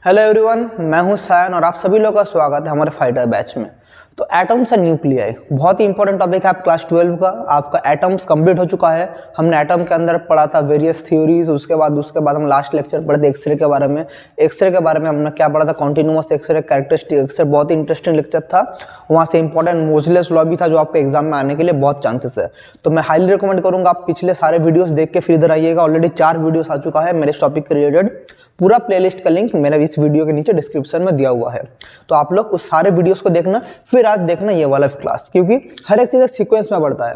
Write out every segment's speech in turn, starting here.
Hello everyone, मैं हूं सायन और आप सभी लोगों का स्वागत है हमारे फाइटर बैच में। तो एटम्स एंड न्यूक्लियाई बहुत ही इंपॉर्टेंट टॉपिक है आप क्लास 12 का। आपका एटम्स कंप्लीट हो चुका है। हमने एटम के अंदर पढ़ा था वेरियस थ्योरीज। उसके बाद हम लास्ट लेक्चर पढ़े थे एक्सरे के बारे में। एक्सरे के बारे में हमने क्या पढ़ा था, कॉन्टिन्यूअस एक्सरे, कैरेक्टरिस्टिक एक्सरे। बहुत ही इंटरेस्टिंग लेक्चर था। वहाँ से इंपॉर्टेंट मोजलेस लॉ भी था जो आपके एग्जाम में आने के लिए बहुत चांसेस है। तो मैं हाईली रिकमेंड करूंगा आप पिछले सारे वीडियोस देख के फिर इधर आइएगा। ऑलरेडी 4 वीडियोस आ चुका है मेरे इस टॉपिक के रिलेटेड। पूरा प्लेलिस्ट का लिंक मेरा इस वीडियो के नीचे डिस्क्रिप्शन में दिया हुआ है, तो आप लोग उस सारे वीडियोस को देखना, फिर आज देखना ये वाला क्लास, क्योंकि हर एक चीज सीक्वेंस में बढ़ता है।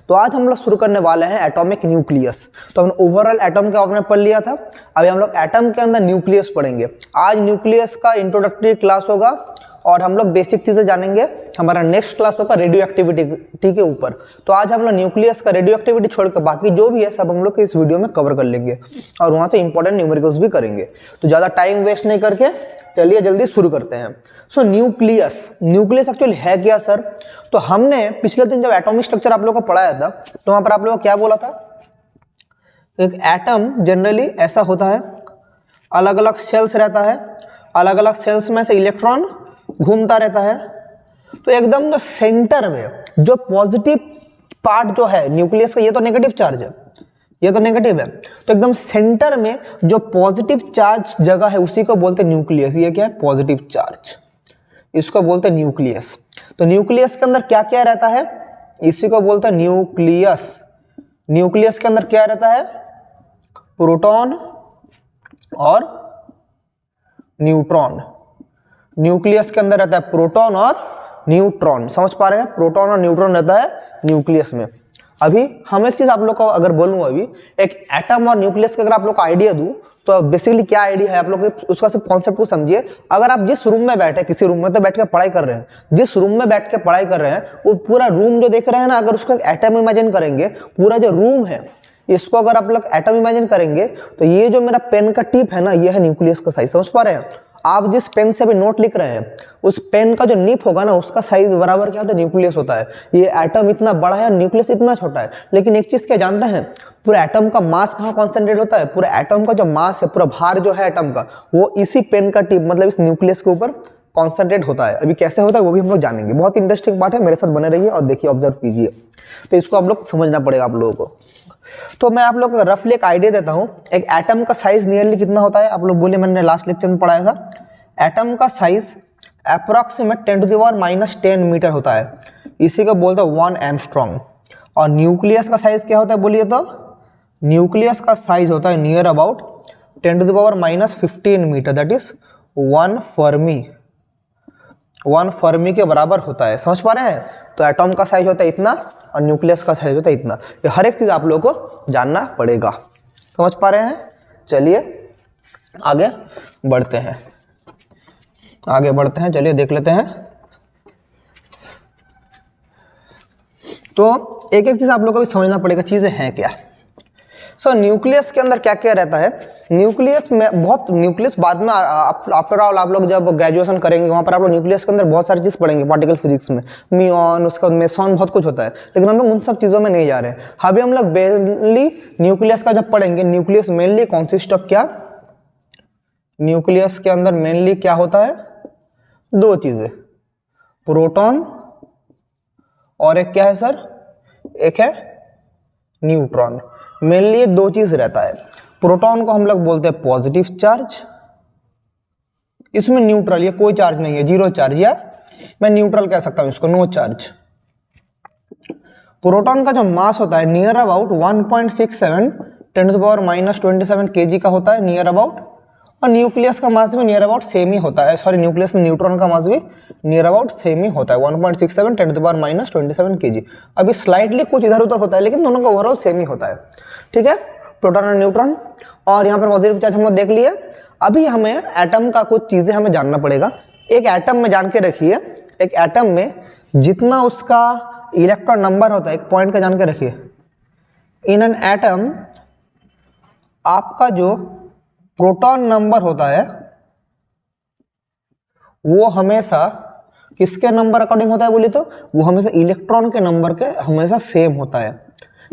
तो आज हम लोग शुरू करने वाले हैं एटॉमिक न्यूक्लियस। तो हमने ओवरऑल एटम का आपने पढ़ लिया था, अभी हम लोग एटम के अंदर न्यूक्लियस पढ़ेंगे। आज न्यूक्लियस का इंट्रोडक्टरी क्लास होगा और हम लोग बेसिक चीजें जानेंगे। हमारा नेक्स्ट क्लास होगा रेडियो एक्टिविटी के ऊपर। तो आज हम लोग न्यूक्लियस का रेडियो एक्टिविटी छोड़ के बाकी जो भी है सब हम लोग इस वीडियो में कवर कर लेंगे और वहां से इंपॉर्टेंट न्यूमेरिकल्स भी करेंगे। तो ज्यादा टाइम वेस्ट नहीं करके चलिए जल्दी शुरू करते हैं। सो न्यूक्लियस एक्चुअली है क्या सर? तो हमने पिछले दिन जब एटॉमिक स्ट्रक्चर आप लोगों को पढ़ाया था तो वहां पर आप लोगों को क्या बोला था? एक एटम जनरली ऐसा होता है, अलग अलग सेल्स रहता है, अलग अलग सेल्स में से इलेक्ट्रॉन घूमता रहता है। तो एकदम जो सेंटर में जो पॉजिटिव पार्ट जो है न्यूक्लियस का, ये तो नेगेटिव चार्ज है, ये तो नेगेटिव है, तो एकदम सेंटर में जो पॉजिटिव चार्ज जगह है उसी को बोलते हैं न्यूक्लियस। ये क्या है? पॉजिटिव चार्ज, इसको बोलते हैं न्यूक्लियस। तो न्यूक्लियस के अंदर क्या क्या रहता है? इसी को बोलते हैं न्यूक्लियस। न्यूक्लियस के अंदर क्या रहता है? प्रोटॉन और न्यूट्रॉन। न्यूक्लियस के अंदर रहता है प्रोटॉन और न्यूट्रॉन। समझ पा रहे हैं? प्रोटॉन और न्यूट्रॉन रहता है न्यूक्लियस में। अभी हम एक चीज आप लोग को अगर बोलूं, अभी एक एटम और न्यूक्लियस का अगर आप लोग को आइडिया दूं तो बेसिकली क्या आइडिया है आप लोग, उसका सिर्फ कॉन्सेप्ट को समझिए। अगर आप जिस रूम में बैठे, किसी रूम में तो बैठ के पढ़ाई कर रहे हैं, जिस रूम में बैठ के पढ़ाई कर रहे हैं वो पूरा रूम जो देख रहे हैं ना, अगर उसको एटम इमेजिन करेंगे, पूरा जो रूम है इसको अगर आप लोग एटम इमेजिन करेंगे तो ये जो मेरा पेन का टिप है ना, ये है न्यूक्लियस का साइज। समझ पा रहे हैं? आप जिस पेन से भी नोट लिख रहे हैं उस पेन का जो निप होगा ना, उसका साइज बराबर क्या होता है? न्यूक्लियस होता है। ये एटम इतना बड़ा है, न्यूक्लियस इतना छोटा है। लेकिन एक चीज क्या जानते हैं? पूरा एटम का मास कहाँ कॉन्सेंट्रेट होता है? पूरा एटम का जो मास है, पूरा भार जो है एटम का, वो इसी पेन का टिप मतलब इस न्यूक्लियस के ऊपर कॉन्सेंट्रेट होता है। अभी कैसे होता है वो भी हम लोग जानेंगे। बहुत इंटरेस्टिंग पार्ट है, मेरे साथ बने रहिए और देखिए, ऑब्जर्व कीजिए। तो इसको आप लोग समझना पड़ेगा आप लोगों को। तो मैं आप लोगों को रफली एक आइडिया देता हूं। एक एटम का साइज नियरली कितना होता है? आप लोग बोले, मैंने लास्ट लेक्चर में पढ़ाया था। एटम का साइज अप्रोक्सीमेट 10⁻⁻10 मीटर होता है, इसी को बोलते हैं 1 एंगस्ट्रॉम। और न्यूक्लियस का साइज क्या होता है बोलिए तो? न्यूक्लियस का साइज होता है near about 10⁻⁻15 metre, that is 1 fermi. 1 fermi के बराबर होता है। समझ पा रहे हैं? तो एटम का साइज होता है इतना और न्यूक्लियस का साइज होता है इतना। ये हर एक चीज आप लोगों को जानना पड़ेगा। समझ पा रहे हैं? चलिए आगे बढ़ते हैं, आगे बढ़ते हैं। चलिए देख लेते हैं। तो एक एक चीज आप लोगों को भी समझना पड़ेगा, चीजें हैं क्या। न्यूक्लियस के अंदर क्या क्या रहता है? न्यूक्लियस में बहुत, न्यूक्लियस बाद में आफ्टर ऑल आप लोग जब ग्रेजुएशन करेंगे वहां पर आप लोग न्यूक्लियस के अंदर बहुत सारी चीज पढ़ेंगे, पार्टिकल फिजिक्स में मियॉन, उसका मेसॉन, बहुत कुछ होता है। लेकिन हम लोग उन सब चीजों में नहीं जा रहे हैं। अभी हम लोग मेनली न्यूक्लियस का जब पढ़ेंगे, न्यूक्लियस मेनली कॉन्सिस्ट ऑफ क्या? न्यूक्लियस के अंदर मेनली क्या होता है? 2 चीजें, प्रोटॉन और एक क्या है सर? एक है न्यूट्रॉन। मेनली ये 2 चीज रहता है। प्रोटॉन को हम लोग बोलते हैं पॉजिटिव चार्ज, इसमें न्यूट्रल, ये कोई चार्ज नहीं है, 0 चार्ज, या मैं न्यूट्रल कह सकता हूं इसको, नो चार्ज। प्रोटॉन का जो मास होता है नियर अबाउट 1.67 10⁻⁻27 kg का होता है, नियर अबाउट। और न्यूक्लियस का मास भी नियर अबाउट सेम ही होता है। सॉरी, न्यूक्लियस में न्यूट्रॉन का मास भी नियर अबाउट सेम ही होता है, 1.67 10⁻⁻27 kg। अभी स्लाइटली कुछ इधर उधर होता है लेकिन दोनों का ओवरऑल सेम ही होता है। ठीक है, प्रोटॉन और न्यूट्रॉन। और यहाँ पर पॉजिटिव चार्ज हम लोग देख लिए। अभी हमें एटम का कुछ चीजें हमें जानना पड़ेगा। एक एटम में जान के रखिए, एक एटम में जितना उसका इलेक्ट्रॉन नंबर होता है, एक पॉइंट का जान के रखिए। इन एन एटम आपका जो प्रोटॉन नंबर होता है वो हमेशा किसके नंबर अकॉर्डिंग होता है बोलिए तो? वो हमेशा इलेक्ट्रॉन के नंबर के हमेशा सेम होता है।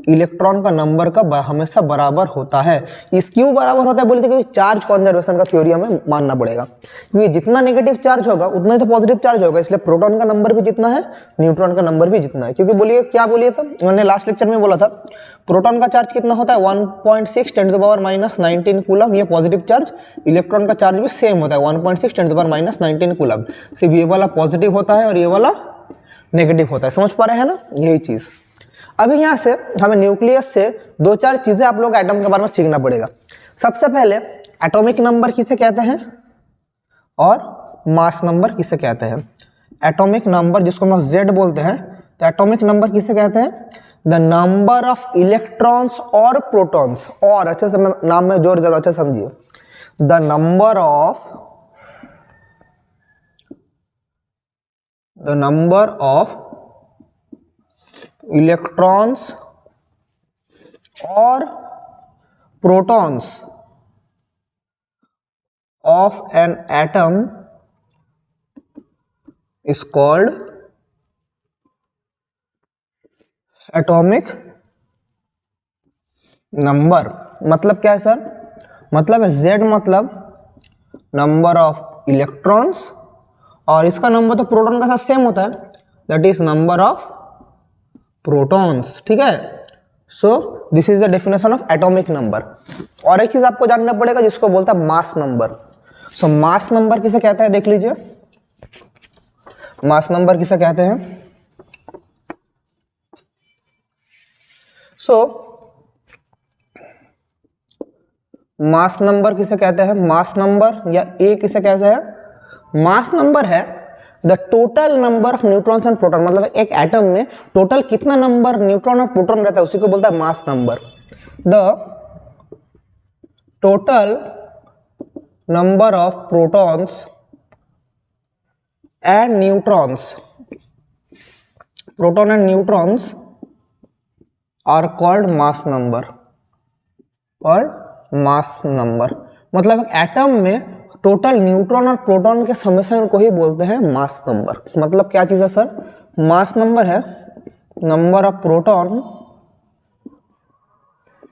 इलेक्ट्रॉन का नंबर का हमेशा बराबर होता है। इस क्यों बराबर होता है बोले तो क्योंकि चार्ज कंजर्वेशन का थ्योरी हमें मानना पड़ेगा, क्योंकि जितना नेगेटिव चार्ज होगा उतना ही तो पॉजिटिव चार्ज होगा, इसलिए प्रोटॉन का नंबर भी जितना है न्यूट्रॉन का नंबर भी जितना है। क्योंकि बोलिए क्या बोलिए था, मैंने लास्ट लेक्चर में बोला था प्रोटॉन का चार्ज कितना होता है 1.6 × 10⁻⁹ कूलम, ये पॉजिटिव चार्ज। इलेक्ट्रॉन का चार्ज भी सेम होता है 1.6 × 10⁻⁹ कूलम, सिर्फ ये वाला पॉजिटिव होता है और ये वाला नेगेटिव होता है। समझ पा रहे हैं ना यही चीज। अभी यहाँ से हमें न्यूक्लियस से 2-4 चीजें आप लोग एटम के बारे में सीखना पड़ेगा। सबसे पहले एटॉमिक नंबर किसे कहते हैं और मास नंबर किसे कहते हैं। एटॉमिक नंबर जिसको हम Z बोलते हैं, तो एटॉमिक नंबर किसे कहते हैं, द नंबर ऑफ इलेक्ट्रॉन्स और प्रोटॉन्स। और अच्छे से नाम में जोर जरूर अच्छे समझिए, द नंबर ऑफ इलेक्ट्रॉन्स और protons of an atom is called atomic number. मतलब क्या है सर, मतलब है Z मतलब नंबर ऑफ इलेक्ट्रॉन्स, और इसका नंबर तो प्रोटॉन के साथ सेम होता है, that is number of protons. ठीक है, so this is the definition of atomic number. और एक चीज आपको जानना पड़ेगा जिसको बोलता है मास नंबर। सो मास नंबर किसे कहते हैं, देख लीजिए मास नंबर किसे कहते हैं। मास नंबर किसे कहते हैं, मास नंबर या ए किसे कहते हैं, मास नंबर है the total number of neutrons and proton. मतलब एक एटम में टोटल कितना नंबर न्यूट्रॉन और प्रोटॉन रहता है उसी को बोलता है mass number. The total number of protons and neutrons, proton and neutrons are called mass number, called mass number. मतलब एक एटम में टोटल न्यूट्रॉन और प्रोटॉन के समेशन को ही बोलते हैं मास नंबर। मतलब क्या चीज है सर, मास नंबर है number of proton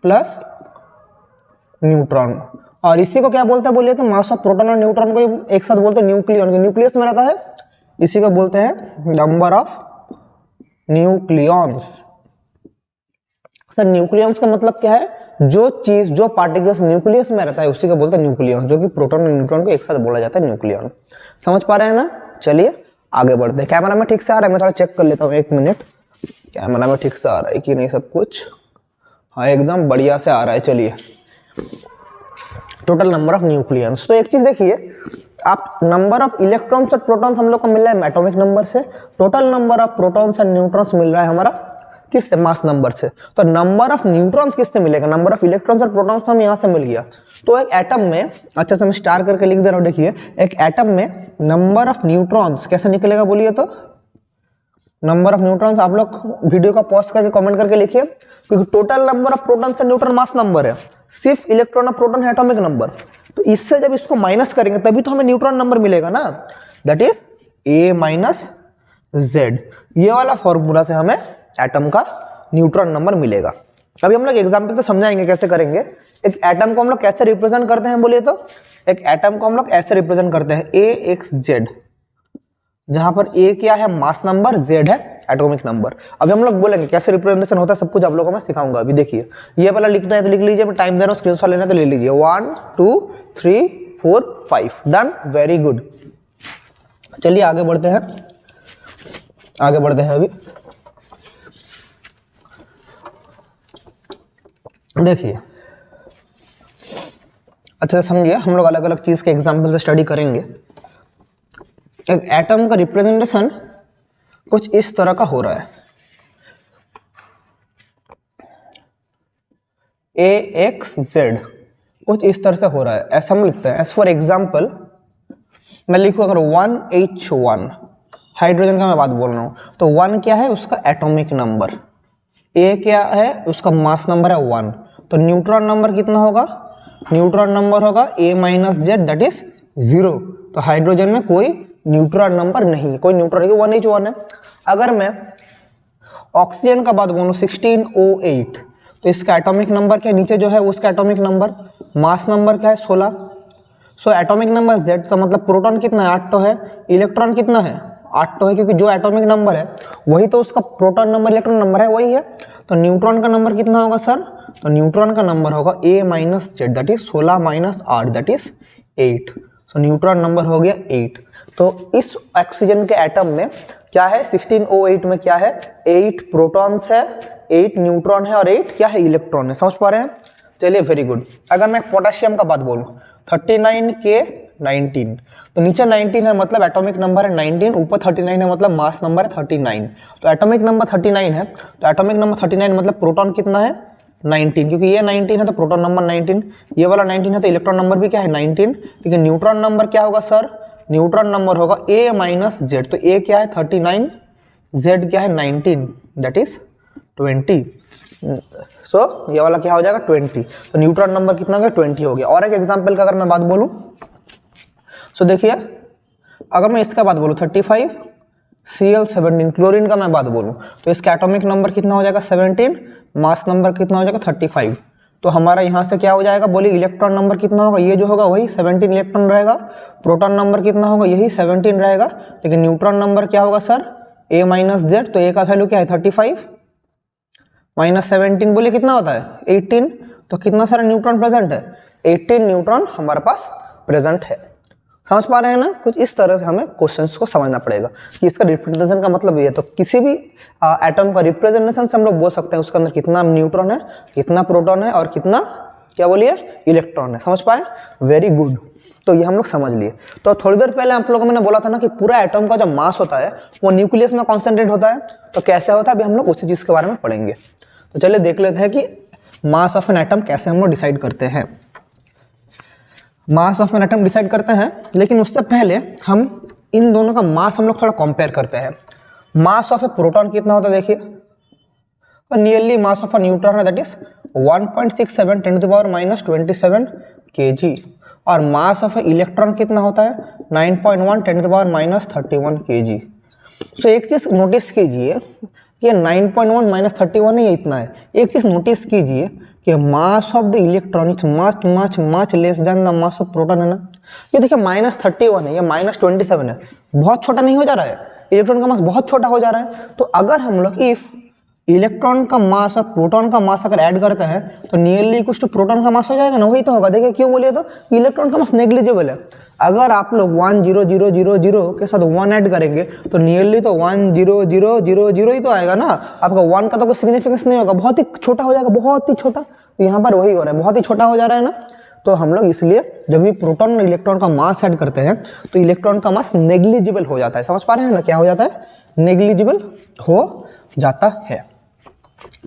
plus neutron, और इसी को क्या बोलते हैं बोलिए तो मास ऑफ प्रोटॉन और न्यूट्रॉन को एक साथ बोलते हैं न्यूक्लियन। न्यूक्लियस में रहता है, इसी को बोलते हैं number of nucleons. Sir nucleons का मतलब क्या है, जो चीज जो पार्टिकल्स न्यूक्लियस में रहता है उसी को बोलते हैं न्यूक्लियॉन, जो कि प्रोटॉन और न्यूट्रॉन को एक साथ बोला जाता है न्यूक्लियॉन। समझ पा रहे हैं ना, चलिए आगे बढ़ते हैं। कैमरा में ठीक से आ रहा है, मैं थोड़ा चेक कर लेता हूँ, एक मिनट, कैमरा में ठीक से आ रहा है कि नहीं सब कुछ। हाँ एकदम बढ़िया से आ रहा है। चलिए टोटल नंबर ऑफ न्यूक्लियंस। तो एक चीज देखिए, आप नंबर ऑफ इलेक्ट्रॉन्स और प्रोटॉन्स हम लोग को मिल रहा है एटॉमिक नंबर से, total number of protons and neutrons मिल रहा है हमारा किससे, मास नंबर से। तो नंबर ऑफ न्यूट्रॉन्स किससे मिलेगा, नंबर ऑफ इलेक्ट्रॉन्स और प्रोटॉन्स तो हम यहाँ से मिल गया। तो एक एटम में, अच्छा से मैं स्टार करके लिख दे रहा हूँ, देखिए एक एटम में नंबर ऑफ न्यूट्रॉन्स कैसे निकलेगा बोलिए तो, नंबर ऑफ न्यूट्रॉन्स आप लोग वीडियो का पॉज करके कमेंट करके लिखिए, क्योंकि total number of protons and neutron mass number है, सिर्फ इलेक्ट्रॉन और प्रोटॉन है एटॉमिक नंबर। तो इससे जब इसको माइनस करेंगे तभी तो हमें न्यूट्रॉन नंबर मिलेगा ना, दैट इज A - Z। ये वाला फॉर्मूला से हमें एटम का न्यूट्रॉन नंबर मिलेगा। अभी हम लोग एग्जाम्पल से समझाएंगे कैसे करेंगे। एक एटम को हम लोग कैसे रिप्रेजेंट करते हैं बोलिए तो, एक एटम को हम लोग ऐसे रिप्रेजेंट करते हैं AXZ, जहां पर A क्या है मास नंबर, Z है एटॉमिक नंबर। अभी हम लोग बोलेंगे कैसे रिप्रेजेंटेशन होता है, सब कुछ आप लोगों को मैं सिखाऊंगा। अभी देखिए ये वाला लिखना है तो लिख लीजिए, मैं टाइम दे रहा हूँ, स्क्रीनशॉट लेना है तो ले लीजिए। 1 2 3 4 5 डन, वेरी गुड। चलिए आगे बढ़ते हैं, आगे बढ़ते हैं। अभी देखिए अच्छा समझिए, हम लोग अलग अलग चीज के एग्जाम्पल से स्टडी करेंगे। एक एटम का रिप्रेजेंटेशन कुछ इस तरह का हो रहा है, AXZ कुछ इस तरह से हो रहा है, ऐसा हम लिखते हैं। एज फॉर एग्जाम्पल मैं लिखूं अगर 1H1, हाइड्रोजन का मैं बात बोल रहा हूं, तो 1 क्या है उसका एटॉमिक नंबर, A क्या है उसका मास नंबर है 1, तो न्यूट्रॉन नंबर कितना होगा, न्यूट्रॉन नंबर होगा A - Z दैट इज 0। तो हाइड्रोजन में कोई न्यूट्रॉन नंबर नहीं है, कोई न्यूट्रॉन नहीं, 1H1 है। अगर मैं ऑक्सीजन का बात बोलूं 16O8, तो इसका एटॉमिक नंबर क्या है, नीचे जो है उसका एटॉमिक नंबर, मास नंबर क्या है 16। सो एटॉमिक नंबर Z, तो मतलब प्रोटॉन कितना है 8 तो है, इलेक्ट्रॉन कितना है 8 तो है, क्योंकि जो एटॉमिक नंबर है वही तो उसका प्रोटॉन नंबर इलेक्ट्रॉन नंबर है वही है। तो न्यूट्रॉन का नंबर कितना होगा सर, तो न्यूट्रॉन का नंबर होगा A minus Z, that is 16 minus 8 that is 8। So neutron number हो गया 8। तो इस ऑक्सीजन के एटम में क्या है 16O8 में क्या है 8 प्रोटॉन्स है, 8 न्यूट्रॉन है और 8 क्या है इलेक्ट्रॉन है। समझ पा रहे हैं, चलिए वेरी गुड। अगर मैं पोटेशियम का बात बोलूं 39 के 19, तो नीचे 19 है मतलब एटॉमिक नंबर है 19, ऊपर 39 है मतलब मास नंबर है 39। तो एटॉमिक नंबर 39 है, तो एटॉमिक नंबर 39 मतलब प्रोटॉन कितना है 19, क्योंकि ये 19 है तो प्रोटॉन नंबर 19, ये वाला 19 है तो इलेक्ट्रॉन नंबर भी क्या है 19। लेकिन न्यूट्रॉन नंबर क्या होगा सर, न्यूट्रॉन नंबर होगा A माइनस जेड। तो A क्या है 39, Z क्या है 19 दैट इज 20। सो ये वाला क्या हो जाएगा 20। तो न्यूट्रॉन नंबर कितना हो गया 20 हो गया। और एक एग्जांपल का अगर मैं बात बोलूं, सो देखिए अगर मैं इसका बात बोलूं 35 Cl17 क्लोरीन का मैं बात बोलूं, तो इसका एटॉमिक नंबर कितना हो जाएगा 17, मास नंबर कितना हो जाएगा 35। तो हमारा यहाँ से क्या हो जाएगा बोलिए, इलेक्ट्रॉन नंबर कितना होगा, ये जो होगा वही 17 इलेक्ट्रॉन रहेगा, प्रोटॉन नंबर कितना होगा यही 17 रहेगा, लेकिन न्यूट्रॉन नंबर क्या होगा सर A माइनस जेड। तो A का वैल्यू क्या है 35 माइनस 17 बोलिए कितना होता है 18। तो कितना सारा न्यूट्रॉन प्रेजेंट है 18 न्यूट्रॉन हमारे पास प्रेजेंट है। समझ पा रहे हैं ना, कुछ इस तरह से हमें क्वेश्चंस को समझना पड़ेगा कि इसका रिप्रेजेंटेशन का मतलब ये है। तो किसी भी एटम का रिप्रेजेंटेशन से हम लोग बोल सकते हैं उसके अंदर कितना न्यूट्रॉन है, कितना प्रोटॉन है और कितना क्या बोलिए इलेक्ट्रॉन है। समझ पाए, वेरी गुड। तो ये हम लोग समझ लिए। तो थोड़ी देर पहले आप लोगों को मैंने बोला था ना कि पूरा एटम का जो मास होता है वो न्यूक्लियस में कॉन्सेंट्रेट होता है। तो कैसे होता है अभी हम लोग उसी चीज के बारे में पढ़ेंगे। तो चलिए देख लेते हैं कि मास ऑफ एन एटम कैसे हम लोग डिसाइड करते हैं। Mass of an atom decide करते हैं, लेकिन उससे पहले हम इन दोनों का मास हम लोग थोड़ा कंपेयर करते हैं। मास ऑफ ए प्रोटॉन कितना होता है देखिए, और nearly mass of a neutron है दैट इज 1.67 10⁻27 kg, और मास ऑफ ए इलेक्ट्रॉन कितना होता है 9.1 10⁻31 kg। सो एक चीज नोटिस कीजिए कि 9.1 माइनस 31 नहीं इतना है। एक चीज नोटिस कीजिए कि मास of the electron is much much much less than the mass of proton है ना। ये देखिए -31 है, ये -27 है, बहुत छोटा नहीं हो जा रहा है, इलेक्ट्रॉन का मास बहुत छोटा हो जा रहा है। तो अगर हम लोग इफ इलेक्ट्रॉन का मास और प्रोटॉन का मास अगर ऐड करते हैं तो नियरली कुछ तो प्रोटॉन का मास हो जाएगा ना, वही तो होगा। देखिए क्यों बोलिए, तो इलेक्ट्रॉन का मास नेग्लिजिबल है। अगर आप लोग 10000 के साथ 1 ऐड करेंगे तो नियरली तो 10000 ही तो आएगा ना, आपका 1 का तो कोई सिग्निफिकेंस नहीं होगा, बहुत ही छोटा हो जाएगा, बहुत ही छोटा। तो यहाँ पर वही हो रहा है, बहुत ही छोटा हो जा रहा है ना। तो हम लोग इसलिए जब भी प्रोटॉन और इलेक्ट्रॉन का मास ऐड करते हैं तो इलेक्ट्रॉन का मास नेग्लिजिबल हो जाता है। समझ पा रहे हैं ना, क्या हो जाता है, नेग्लिजिबल हो जाता है।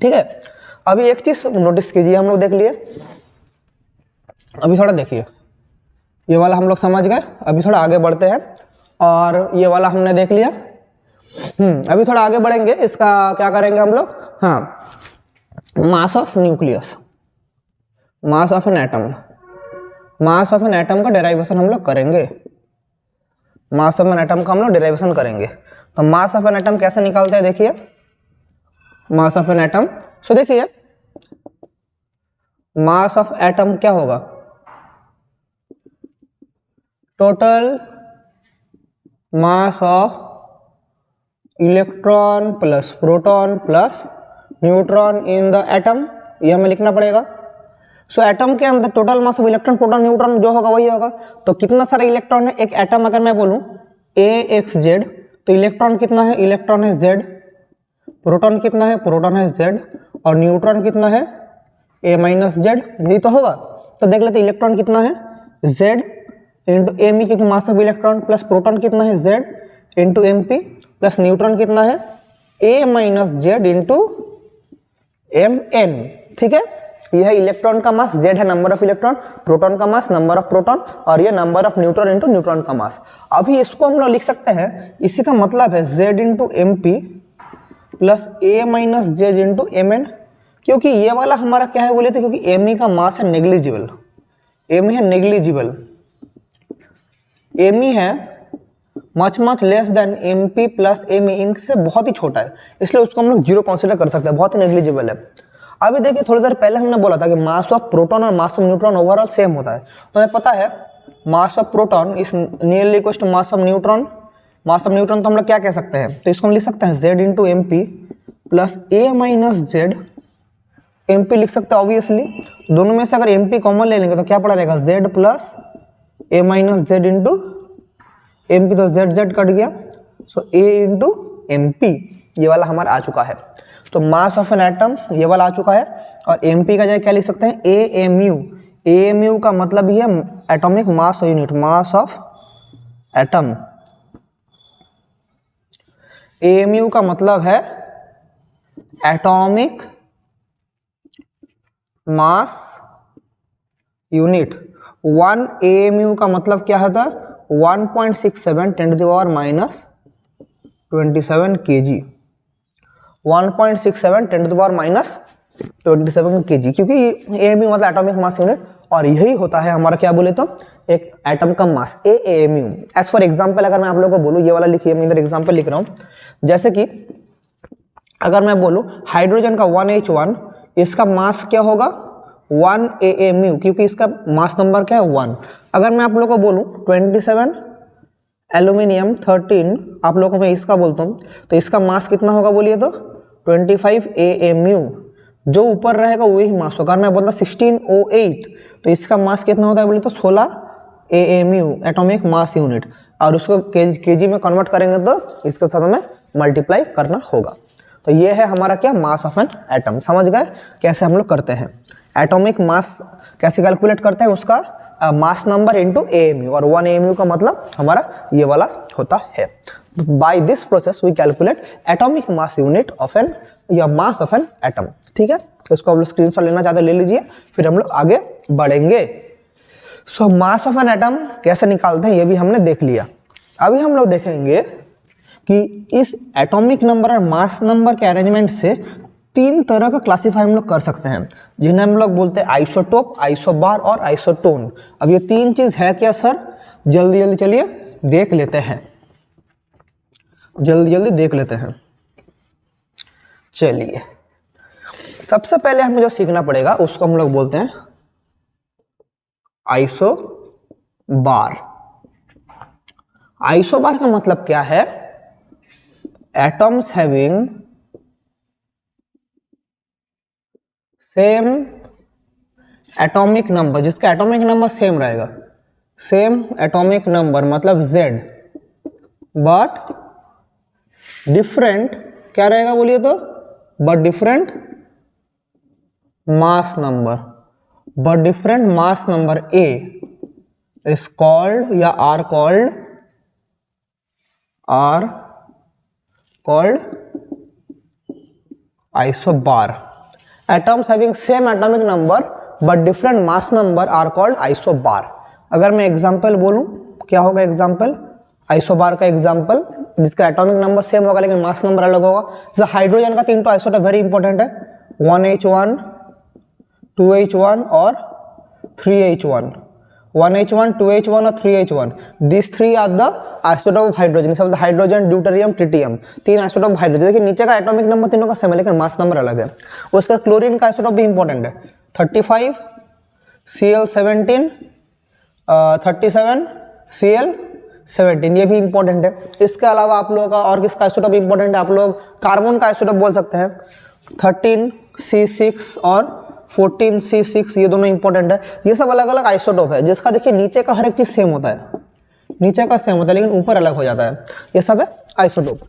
ठीक है, अभी एक चीज नोटिस कीजिए, हम लोग देख लिए, अभी थोड़ा देखिए, ये वाला हम लोग समझ गए, अभी थोड़ा आगे बढ़ते हैं। और ये वाला हमने देख लिया, अभी थोड़ा आगे बढ़ेंगे, इसका क्या करेंगे हम लोग, हाँ, मास of nucleus, mass of an atom, mass of an atom का डेराइवेशन हम लोग करेंगे, मास ऑफ एन एटम का हम लोग डेराइवेशन करेंगे। तो मास ऑफ एन एटम कैसे निकालते हैं देखिए, मास ऑफ एन एटम, सो देखिए मास ऑफ एटम क्या होगा, total mass of electron plus proton plus neutron in the atom, ये हमें लिखना पड़ेगा। सो एटम के अंदर total mass of electron proton neutron जो होगा वही होगा। तो कितना सारा इलेक्ट्रॉन है एक एटम, अगर मैं बोलूं AXZ, तो इलेक्ट्रॉन कितना है, इलेक्ट्रॉन है Z, प्रोटॉन कितना है, प्रोटॉन है Z, और न्यूट्रॉन कितना है A माइनस जेड, यही तो होगा। तो देख लेते इलेक्ट्रॉन कितना है Z इंटू एम, क्योंकि mass of electron, plus proton कितना है Z into MP, plus neutron कितना है A minus Z into MN। ठीक है, यह है इलेक्ट्रॉन का मास, Z है नंबर ऑफ इलेक्ट्रॉन, प्रोटॉन का मास नंबर ऑफ प्रोटॉन, और ये number of neutron into neutron का मास। अभी इसको हम लोग लिख सकते हैं, इसी का मतलब है Z into MP plus A minus Z into MN, क्योंकि ये वाला हमारा क्या है बोले थे, क्योंकि Me का मास है नेग्लिजिबल, Me है नेग्लिजिबल, Me है much much less than MP plus Me, इनसे बहुत ही छोटा है, इसलिए उसको हम लोग जीरो कंसिडर कर सकते हैं, बहुत ही नेग्लिजिबल है। अभी देखिए थोड़ी देर पहले हमने बोला था कि मास ऑफ प्रोटॉन और mass of neutron overall same होता है, तो हमें पता है mass of proton is nearly equal to mass of neutron. Mass of neutron तो हम लोग क्या कह सकते हैं, तो इसको हम लिख सकते हैं Z into M P plus A minus Z, M P लिख सकते हैं ऑब्वियसली। दोनों में से अगर एम पी कॉमन ले लेंगे तो क्या पड़ा रहेगा, Z plus A minus Z into M P, तो जेड जेड कट गया, so A into M P ये वाला हमारा आ चुका है। तो मास ऑफ एन एटम ये वाला आ चुका है, और एम पी का जगह क्या लिख सकते हैं, A M U. A M U का मतलब ही है atomic mass unit, mass of atom. A M U का मतलब है एटॉमिक मास यूनिट। 1 AMU का मतलब क्या होता है, 1.67 10 to the power minus 27 kg। 1.67 10 to the power minus 27 kg, क्योंकि AMU मतलब एटॉमिक मास यूनिट, और यही होता है हमारा क्या बोले तो एक एटम का मास, AMU। एज फॉर एग्जाम्पल अगर मैं आप लोगों को बोलूँ, ये वाला लिखिए, मैं इधर एग्जाम्पल लिख रहा हूँ। जैसे कि अगर मैं बोलूँ हाइड्रोजन का 1H1, इसका मास क्या होगा 1 AMU, क्योंकि इसका मास नंबर क्या है 1। अगर मैं आप लोगों को बोलूँ 27 एल्यूमिनियम 13, आप लोगों को मैं इसका बोलता हूँ, तो इसका मास कितना होगा बोलिए तो 25 AMU। जो ऊपर रहेगा वही मास होगा। अगर मैं बोलता 1608, तो इसका मास कितना होता है बोलिए तो 16 AMU, एटॉमिक मास यूनिट, और उसको केजी में कन्वर्ट करेंगे तो इसके साथ हमें मल्टीप्लाई करना होगा। तो ये है हमारा क्या, मास ऑफ एन एटम। समझ गए कैसे हम लोग करते हैं, एटॉमिक मास कैसे कैलकुलेट करते हैं, उसका मास नंबर इनटू AMU, और 1 AMU का मतलब हमारा ये वाला होता है। By this process we calculate atomic mass unit of an या मास ऑफ एन एटम। ठीक है, इसको आप लोग स्क्रीनशॉट लेना चाहते ले लीजिए, फिर हम लोग आगे बढ़ेंगे। सो मास ऑफ एन एटम कैसे निकालते हैं ये भी हमने देख लिया। अभी हम लोग देखेंगे कि इस एटॉमिक नंबर और मास नंबर के अरेंजमेंट से 3 तरह का क्लासीफाई हम लोग कर सकते हैं, जिन्हें हम लोग बोलते हैं आइसोटोप, आइसोबार और आइसोटोन। अब ये 3 चीज है क्या सर, जल्दी जल्दी चलिए देख लेते हैं, जल्दी जल्दी देख लेते हैं। चलिए सबसे पहले हमें जो सीखना पड़ेगा उसको हम लोग बोलते हैं आइसोबार। आइसोबार का मतलब क्या है, atoms having same atomic number, जिसका एटॉमिक नंबर सेम रहेगा, सेम एटॉमिक नंबर मतलब Z, बट डिफरेंट क्या रहेगा बोलिए तो, but different mass number, but different mass number A is called या are called isobar. Atoms having same atomic number but different mass number are called isobar. अगर मैं example बोलूं क्या होगा एग्जांपल, आइसोबार का एग्जांपल जिसका एटॉमिक नंबर सेम होगा लेकिन मास नंबर अलग होगा। जैसे हाइड्रोजन का 3 आइसोटोप वेरी इंपॉर्टेंट है, 1H1, 2H1 और 3H1। 1H1, 2H1 और 3H1, these 3 are the isotope of hydrogen, सब hydrogen, deuterium, tritium, 3 isotope hydrogen. देखिए नीचे का एटॉमिक नंबर तीनों का सेम है लेकिन मास नंबर अलग है। उसका क्लोरीन का आइसोटोप भी इंपॉर्टेंट है, 35 Cl17 37 Cl17, ये भी इंपॉर्टेंट है। इसके अलावा आप लोगों का और किसका आइसोटोप इंपॉर्टेंट है, आप लोग कार्बन का आइसोटोप बोल सकते हैं, 13C6 और 14C6, ये दोनों इंपॉर्टेंट है। ये सब अलग अलग आइसोटोप है जिसका देखिए नीचे का हर एक चीज सेम होता है, नीचे का सेम होता है लेकिन ऊपर अलग हो जाता है। ये सब है आइसोटोप।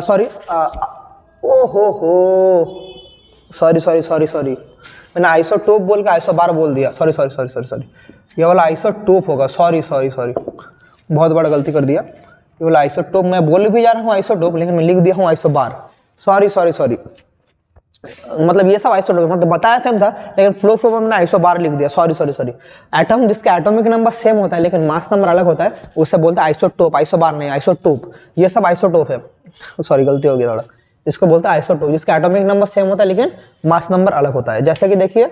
सॉरी, सॉरी मैंने आइसोटोप बोल के आइसोबार बोल दिया, सॉरी, ये वाला आइसोटोप होगा, सॉरी बहुत बड़ा गलती कर दिया। ये वाला आइसोटोप, मैं बोल भी जा रहा हूँ आइसोटोप लेकिन मैं लिख दिया हूँ आइसोबार, सॉरी। मतलब ये सब आइसोटोप मतलब बताया सेम था लेकिन फ्लो में हमने आइसोबार लिख दिया, सॉरी। एटम जिसका एटॉमिक नंबर सेम होता है लेकिन मास नंबर अलग होता है उससे बोलते हैं आइसोटोप, आइसोबार नहीं, आइसोटोप। ये सब आइसोटोप है, सॉरी गलती हो गई थोड़ा। इसको बोलते हैं आइसोटोप जिसका एटॉमिक नंबर सेम होता है लेकिन मास नंबर अलग होता है। जैसे कि देखिए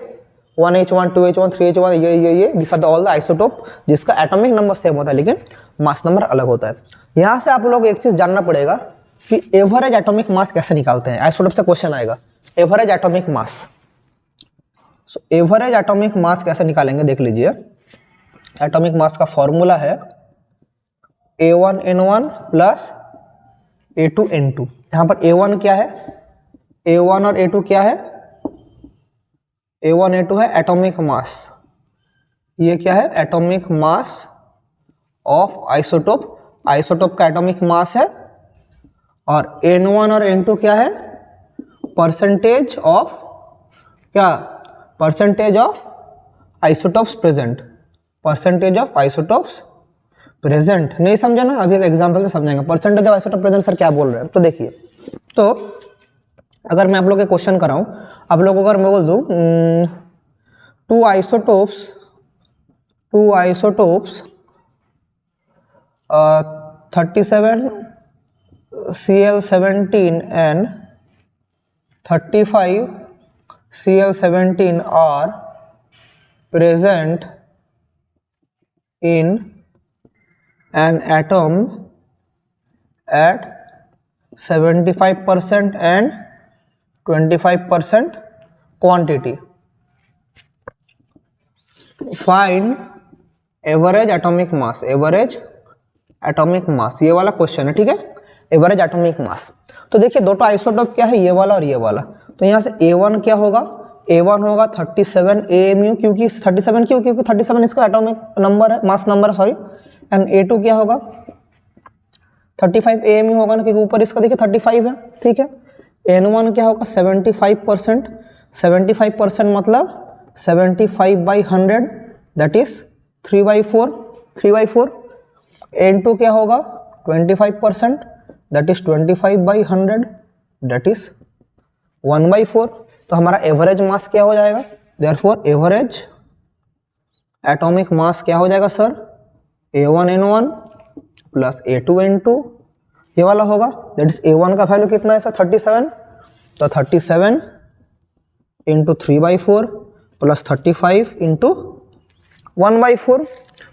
1H1, 2H1, 3H1, ये this are all the isotope जिसका एटॉमिक नंबर सेम होता है लेकिन मास नंबर अलग होता है। यहाँ से आप लोग एक चीज जानना पड़ेगा कि एवरेज एटॉमिक मास कैसे निकालते हैं, आइसोटोप से क्वेश्चन आएगा, average atomic mass. So average atomic mass कैसे निकालेंगे देख लीजिए। एटॉमिक मास का फॉर्मूला है A1N1 प्लस A2N2। यहाँ पर A1 क्या है, A1 और A2 क्या है, A1 A2 है एटॉमिक मास, ये क्या है atomic mass of isotope, isotope का एटॉमिक मास है। और N1 और N2 क्या है, परसेंटेज ऑफ क्या, percentage of isotopes present, percentage of isotopes present. नहीं समझा ना, अभी एक एग्जांपल से समझाएंगे। Percentage of isotope present sir क्या बोल रहे हैं, तो देखिए, तो अगर मैं आप लोग के क्वेश्चन कराऊं, आप लोगों को अगर मैं बोल दूं to isotopes 37 Cl17 and 35 Cl17 are present in an atom at 75% and 25% quantity. Find average atomic mass, average atomic mass, ये वाला क्वेश्चन है, ठीक है, एवरेज एटॉमिक मास। तो देखिए दो आइसोटोप क्या है, ये वाला और ये वाला। तो यहाँ से A1 क्या होगा, A1 होगा 37 AMU, क्योंकि 37 क्यों, क्योंकि 37 इसका एटॉमिक नंबर है, मास नंबर है सॉरी। एंड A2 क्या होगा 35 AMU होगा ना, क्योंकि ऊपर इसका देखिए 35 है, ठीक है। N1 क्या होगा 75%, 75% मतलब 75/100 दैट इज 3/4। N2 क्या होगा 25% दैट इज 25/100 दैट इज 1/4। तो हमारा एवरेज मास क्या हो जाएगा, देयरफॉर एवरेज एटॉमिक मास क्या हो जाएगा सर, A1N1 प्लस A2N2, ये वाला होगा। दैट इज A1 का वैल्यू कितना है सर 37, तो 37 इंटू 3/4 प्लस 35 इंटू 1/4,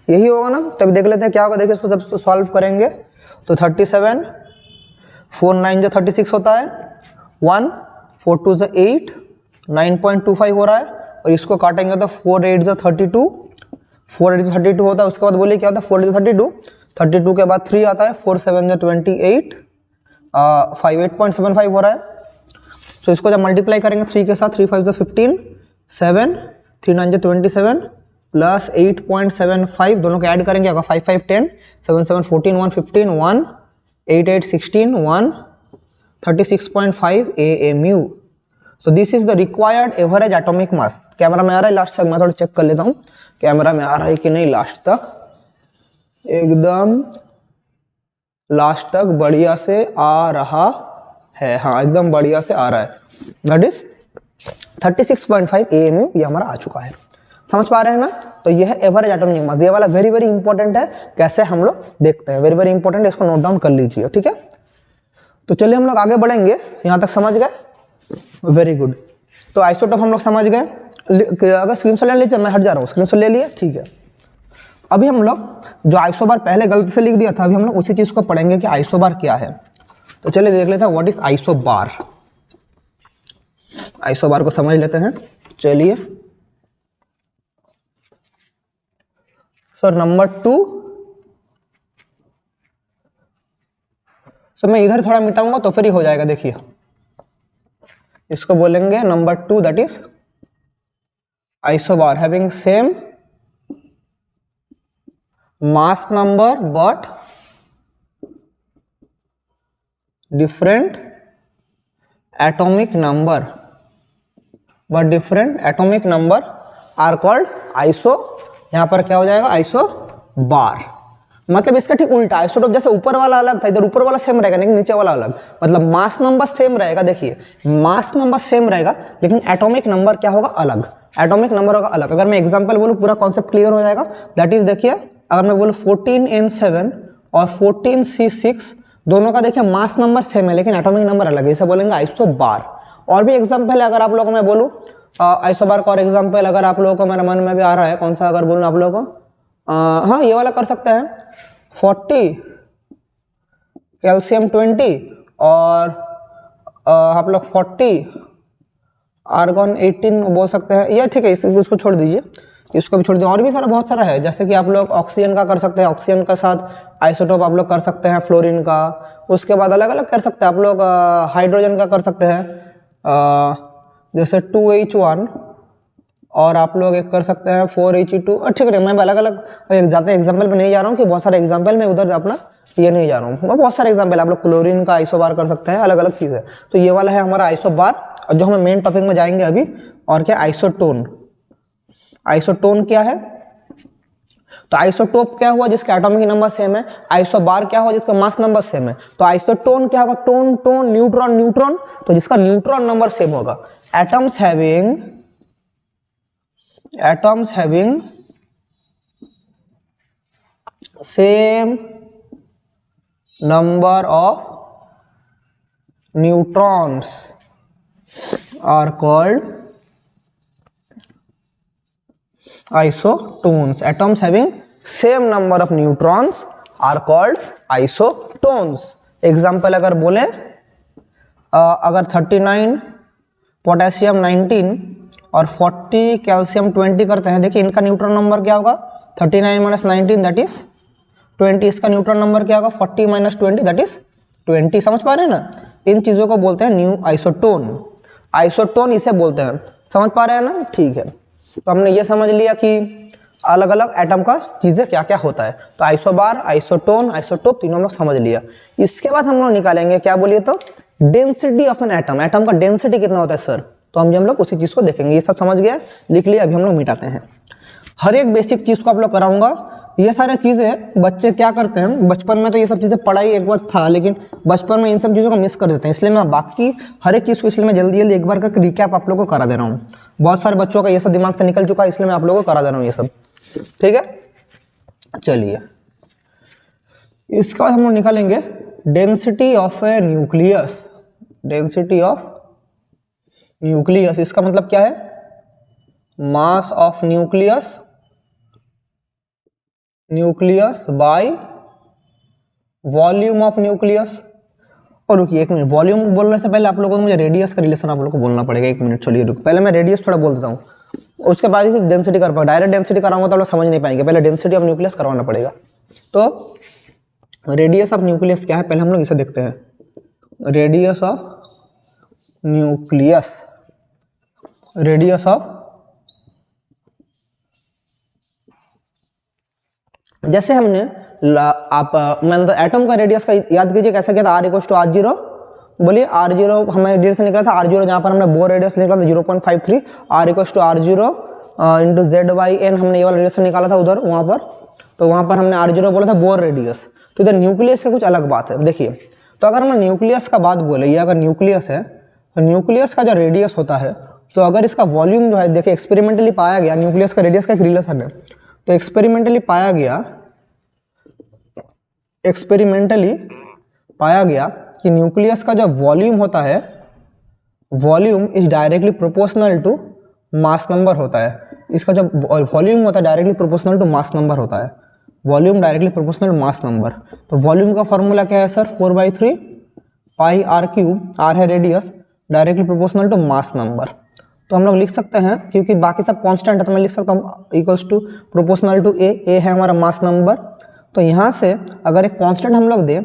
यही होगा ना। तब देख लेते हैं क्या होगा, देखिए इसको जब सॉल्व करेंगे तो 37 4 9 जो 36 होता है, 1 4 2 जो 8 9.25 हो रहा है। और इसको काटेंगे तो 4 8 जो 32, 4 8 जो 32 होता है। उसके बाद बोलिए क्या होता है 4 8 जो 32, 32 के बाद 3 आता है, 4 7 जो 28, 58.75 हो रहा है। सो इसको जब मल्टीप्लाई करेंगे 3 के साथ, 3 5 जो 15, 7 3 9 जो 27 प्लस 8.75, दोनों को ऐड करेंगे होगा 5 5 10, 7 7 14, 1 15, 1 8 8 16, 1 36.5 AMU। तो this is the required average atomic mass. Camera में आ रहा है लास्ट तक, मैं थोड़ा चेक कर लेता हूँ कैमरा में आ रहा है कि नहीं लास्ट तक, एकदम लास्ट तक बढ़िया से आ रहा है, हाँ एकदम बढ़िया से आ रहा है। दैट इज 36.5 AMU ये हमारा आ चुका है, समझ पा रहे हैं ना। तो यह है एवरेज एटॉमिक मास, ये वाला वेरी वेरी इंपॉर्टेंट है, कैसे हम लोग देखते हैं, वेरी वेरी इंपॉर्टेंट है, इसको नोट डाउन कर लीजिए, ठीक है। तो चलिए हम लोग आगे बढ़ेंगे, यहाँ तक समझ गए, वेरी गुड। तो आइसोटोप हम लोग समझ गए, अगर स्क्रीनशॉट ले लीजिए, मैं हट जा रहा हूँ, स्क्रीनशॉट ले लिए, ठीक है। अभी हम लोग जो आइसोबार पहले गलती से लिख दिया था, अभी हम लोग उसी चीज को पढ़ेंगे कि आइसोबार क्या है। तो चलिए देख लेते हैं व्हाट इज आइसोबार। आइसोबार को समझ लेते हैं, चलिए। सो नंबर 2, सो मैं इधर थोड़ा मिटाऊंगा तो फिर ही हो जाएगा, देखिए इसको बोलेंगे number 2 that is isobar having same mass number but different atomic number, but different atomic number are called iso. यहां पर क्या हो जाएगा आइसोबार, मतलब इसका ठीक उल्टा, आइसोटोप जैसे ऊपर वाला अलग था, इधर ऊपर वाला सेम रहेगा लेकिन नीचे वाला अलग, मतलब मास नंबर सेम रहेगा, देखिए मास नंबर सेम रहेगा लेकिन एटॉमिक नंबर क्या होगा अलग, एटॉमिक नंबर होगा अलग। अगर मैं एग्जांपल बोलूं पूरा कॉन्सेप्ट क्लियर हो जाएगा। दैट इज देखिए अगर मैं बोलूं 14N7 और 14C6 दोनों का देखिए मास नंबर सेम है लेकिन एटॉमिक नंबर अलग है, इसे बोलेंगे आइसोबार। और भी एग्जाम्पल है अगर आप लोगों को मैं बोलूँ आइसोबार का, और एग्जाम्पल अगर आप लोगों को मेरे मन में भी आ रहा है, कौन सा अगर बोलूँ आप लोगों को, हाँ ये वाला कर सकते हैं 40 कैल्शियम 20 और आप लोग 40 आर्गन 18 बोल सकते हैं, या ठीक है इसको छोड़ दीजिए, इसको भी छोड़ दीजिए। और भी सारा बहुत सारा है, जैसे कि आप लोग ऑक्सीजन का कर सकते हैं, ऑक्सीजन का साथ आइसोटोप आप लोग कर सकते हैं फ्लोरीन का। उसके बाद अलग अलग कर सकते हैं आप लोग, हाइड्रोजन का कर सकते हैं, जैसे 2H1, और आप लोग एक कर सकते हैं 4He2। ठीक है, मैं अलग अलग ज़्यादा एग्जाम्पल पे नहीं जा रहा हूँ कि बहुत सारे एग्जाम्पल में उधर अपना ये नहीं जा रहा हूँ, मैं बहुत सारे एग्जाम्पल आप लोग क्लोरीन का आइसोबार कर सकते हैं, अलग अलग चीज़ है। तो ये वाला है हमारा आइसोबार, और जो हमें मेन टॉपिक में जाएंगे अभी, और क्या, आइसोटोन। आइसोटोन क्या है? तो आइसोटोप क्या हुआ? जिसका एटॉमिक नंबर सेम है। आइसोबार क्या हुआ? जिसका मास नंबर सेम है। तो आइसोटोन क्या होगा? टोन टोन, न्यूट्रॉन न्यूट्रॉन, तो जिसका न्यूट्रॉन नंबर सेम होगा। Atoms having same number of neutrons are called isotones. Atoms having same number of neutrons are called isotones. Example अगर बोले, अगर 39 पोटेशियम 19 और 40 कैल्शियम 20 करते हैं, देखिए इनका न्यूट्रॉन नंबर क्या होगा? 39 माइनस 19 दैट इज 20। इसका न्यूट्रॉन नंबर क्या होगा? 40 माइनस 20 दैट इज 20। समझ पा रहे हैं ना? इन चीज़ों को बोलते हैं न्यू आइसोटोन। आइसोटोन इसे बोलते हैं, समझ पा रहे हैं ना? ठीक है, तो हमने ये समझ लिया कि अलग अलग एटम का चीज़ें क्या क्या होता है। तो आइसोबार, आइसोटोन, आइसोटोप तीनों हम लोग समझ लिया। इसके बाद हम लोग निकालेंगे क्या, बोलिए तो, density of an atom. Atom का डेंसिटी कितना होता है सर? तो हम लोग उसी चीज़ को देखेंगे। ये सब समझ गया, लिख लिया, अभी हम लोग मिटाते हैं। हर एक बेसिक चीज़ को आप लोग कराऊंगा। ये सारे चीज़ें बच्चे क्या करते हैं, बचपन में तो ये सब चीज़ें पढ़ाई एक बार था, लेकिन बचपन में इन सब चीज़ों को मिस कर देते हैं। इसलिए मैं बाकी हर एक चीज़ को, इसलिए मैं जल्दी जल्दी एक बार करके रिकैप आप लोगों को करा दे रहा हूँ। बहुत सारे बच्चों का ये सब दिमाग से निकल चुका है, इसलिए मैं आप लोगों को करा दे रहा हूँ ये सब। ठीक है, चलिए इसका बाद हम लोग निकालेंगे density of A nucleus. Density of nucleus, इसका मतलब क्या है? Mass of nucleus by volume of nucleus. और रुकिए एक मिनट, वॉल्यूम बोलने से पहले आप लोगों को मुझे रेडियस का रिलेशन आप लोगों को बोलना पड़ेगा। एक मिनट चलिए रुक, पहले मैं रेडियस थोड़ा बोल देता हूँ, उसके बाद ही डेंसिटी कर पाऊंगा। डायरेक्ट डेंसिटी कराऊंगा तो आप लोग समझ नहीं पाएंगे, पहले डेंसिटी ऑफ न्यूक्लियस करवाना पड़ेगा। तो रेडियस ऑफ न्यूक्लियस क्या है, पहले हम लोग इसे देखते हैं। Radius of nucleus, radius of, जैसे हमने मतलब एटम का रेडियस का याद कीजिए कैसे किया था, R=R0। बोलिए R0 हमें रेडियस निकला था, R0 जहाँ पर हमने बोर रेडियस निकला था 0.53, R=R0 इंटू Z/n हमने ये वाला रेडियस निकाला था उधर वहाँ पर। तो वहाँ पर हमने R0 बोला था बोर रेडियस। तो इधर न्यूक्लियस का कुछ अलग बात है, देखिए। तो अगर हम न्यूक्लियस का बात बोले, ये अगर न्यूक्लियस है, तो न्यूक्लियस का जो रेडियस होता है, तो अगर इसका वॉल्यूम जो है, देखिए एक्सपेरिमेंटली पाया गया, न्यूक्लियस का रेडियस का एक रिलेशन है। तो एक्सपेरिमेंटली पाया गया कि न्यूक्लियस का जो वॉल्यूम होता है, volume is directly proportional to mass number होता है। इसका जो वॉल्यूम होता है directly proportional to mass number होता है। Volume directly proportional to mass number. तो वॉल्यूम का फॉर्मूला क्या है सर? 4/3 pi r³। r है radius, directly proportional to mass number. तो हम लोग लिख सकते हैं, क्योंकि बाकी सब कांस्टेंट है, तो मैं लिख सकता हूँ equals to proportional to a है हमारा मास नंबर। तो यहाँ से अगर एक कांस्टेंट हम लोग दें,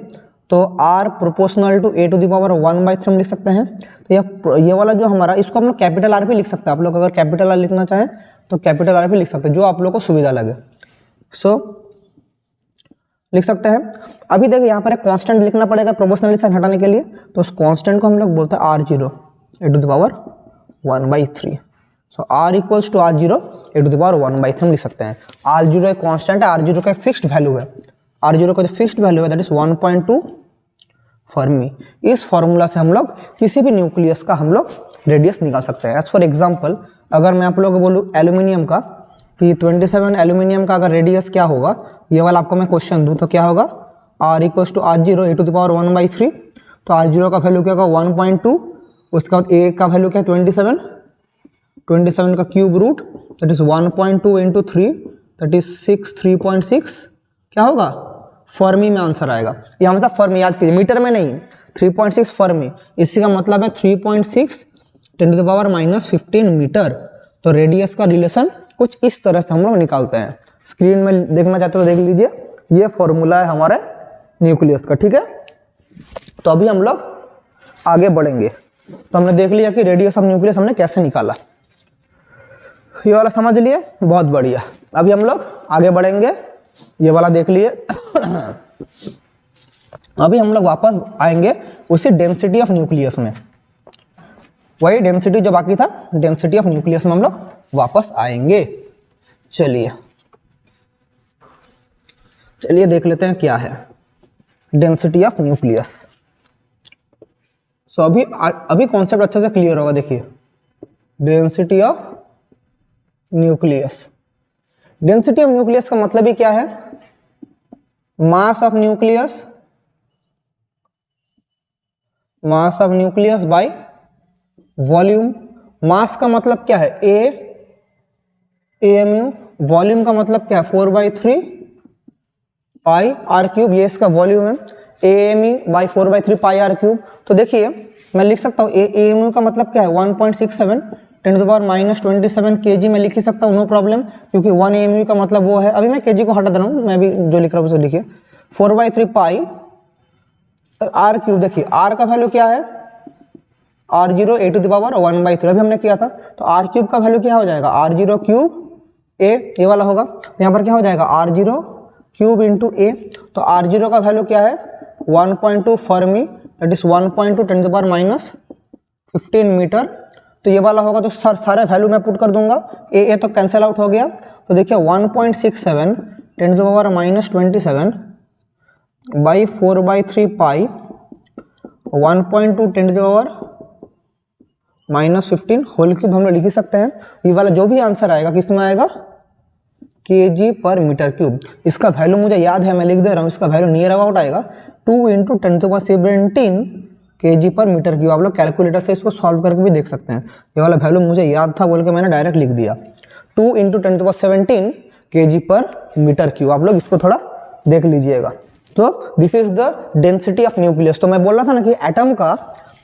तो r प्रोपोर्शनल टू a⁻⁴ हम लिख सकते हैं। तो ये वाला जो हमारा, इसको हम लोग कैपिटल R भी लिख सकते हैं। आप लोग अगर कैपिटल R लिखना चाहें तो कैपिटल R भी लिख सकते हैं, जो आप लोग को सुविधा लगे। लिख सकते हैं। अभी देखिए यहाँ पर एक कांस्टेंट लिखना पड़ेगा प्रोपोर्शनल साइन हटाने के लिए, तो उस कांस्टेंट को हम लोग बोलते हैं R0 a⁻⁴। सो R=R0 a⁻⁴ हम लिख सकते हैं। R0 एक कांस्टेंट है, R0 का एक फिक्स्ड वैल्यू है। R0 का जो फिक्स्ड वैल्यू है दैट इज 1.2 फर्मी। इस फॉर्मूला से हम लोग किसी भी न्यूक्लियस का हम लोग रेडियस निकाल सकते हैं। एज फॉर एग्जांपल, अगर मैं आप लोगों को बोलूँ एल्यूमिनियम का, कि 27 एल्यूमिनियम का अगर रेडियस क्या होगा, ये वाला आपको मैं क्वेश्चन दूँ तो क्या होगा? R=R0 a⁻⁴। तो R0 का वैल्यू क्या होगा? 1.2। उसके बाद a का वैल्यू क्या है? 27 का cube root that is 1.2 into 3 that is 3.6 क्या होगा? फर्मी में आंसर आएगा। यहाँ मतलब फर्मी याद कीजिए, मीटर में नहीं, 3.6 फर्मी। इसी का मतलब है 3.6 10⁻⁻15 मीटर। तो रेडियस का रिलेशन कुछ इस तरह से हम लोग निकालते हैं। स्क्रीन में देखना चाहते हो तो देख लीजिए, ये फॉर्मूला है हमारे न्यूक्लियस का, ठीक है। तो अभी हम लोग आगे बढ़ेंगे। तो हमने देख लिया कि रेडियस ऑफ न्यूक्लियस हमने कैसे निकाला, ये वाला समझ लिए, बहुत बढ़िया। अभी हम लोग आगे बढ़ेंगे, ये वाला देख लिए। अभी हम लोग वापस आएंगे उसी डेंसिटी ऑफ न्यूक्लियस में, वही डेंसिटी जो बाकी था, डेंसिटी ऑफ न्यूक्लियस में हम लोग वापस आएंगे। चलिए देख लेते हैं क्या है डेंसिटी ऑफ न्यूक्लियस। सो अभी कॉन्सेप्ट अच्छे से क्लियर होगा। देखिए density of nucleus, density of nucleus का मतलब ही क्या है, mass of nucleus, mass of nucleus by volume. Mass का मतलब क्या है, AMU। वॉल्यूम का मतलब क्या है, 4/3 पाई आर क्यूब, ये इसका वॉल्यूम है। AME/4/3 pi are cube. तो देखिए मैं लिख सकता हूँ AMU का मतलब क्या है, 1.67 10⁻⁻27 kg में लिख ही सकता हूँ, नो प्रॉब्लम, क्योंकि 1 AMU का मतलब वो है। अभी मैं kg को हटा दे रहा हूँ, मैं भी जो लिख रहा हूँ उसे लिखिए। 4/3 पाई आर क्यूब। देखिए आर का वैल्यू क्या है, R0 A⁻1/3 अभी हमने किया था। तो आर क्यूब का वैल्यू क्या हो जाएगा, R0 क्यूब A, ये वाला होगा। यहाँ पर क्या हो जाएगा, R0 क्यूब इंटू A। तो R0 का वैल्यू क्या है, 1.2 फर्मी, दैट इज 1.2 10⁻⁻15 मीटर। तो ये वाला होगा। तो सारे वैल्यू मैं पुट कर दूंगा, A तो कैंसिल आउट हो गया। तो देखिए 1.67 10⁻⁻27 बाई 4/3 पाई 1.2 10⁻⁻15 होल क्यूब हम लोग लिख सकते हैं। ये वाला जो भी आंसर आएगा किस में आएगा, kg पर मीटर क्यूब। इसका वैल्यू मुझे याद है, मैं लिख दे रहा हूँ, इसका वैल्यू नियर अबाउट आएगा 2 × 10⁻17 kg पर मीटर क्यूब। आप लोग कैलकुलेटर से इसको सॉल्व करके भी देख सकते हैं। ये वाला वैल्यू मुझे याद था बोल के मैंने डायरेक्ट लिख दिया, 2 × 10⁻17 kg पर मीटर क्यूब। आप लोग इसको थोड़ा देख लीजिएगा। तो this is the density of nucleus. तो मैं बोल रहा था ना कि एटम का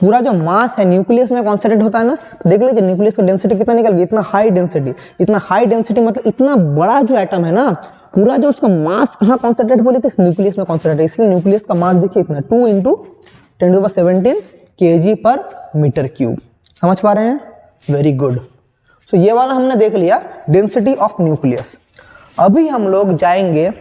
पूरा जो मास है न्यूक्लियस में कॉन्सेंट्रेट होता है ना। तो देख लीजिए न्यूक्लियस की डेंसिटी कितना निकल गई, इतना हाई डेंसिटी। इतना हाई डेंसिटी मतलब इतना बड़ा जो एटम है ना, पूरा जो उसका मास कहाँ कॉन्सेंट्रेट बोले थे, न्यूक्लियस में कॉन्सेंट्रेट है। इसलिए न्यूक्लियस का मास देखिए इतना 2 × 10⁻17 kg पर मीटर क्यूब। समझ पा रहे हैं, वेरी गुड। तो ये वाला हमने देख लिया डेंसिटी ऑफ न्यूक्लियस। अभी हम लोग जाएंगे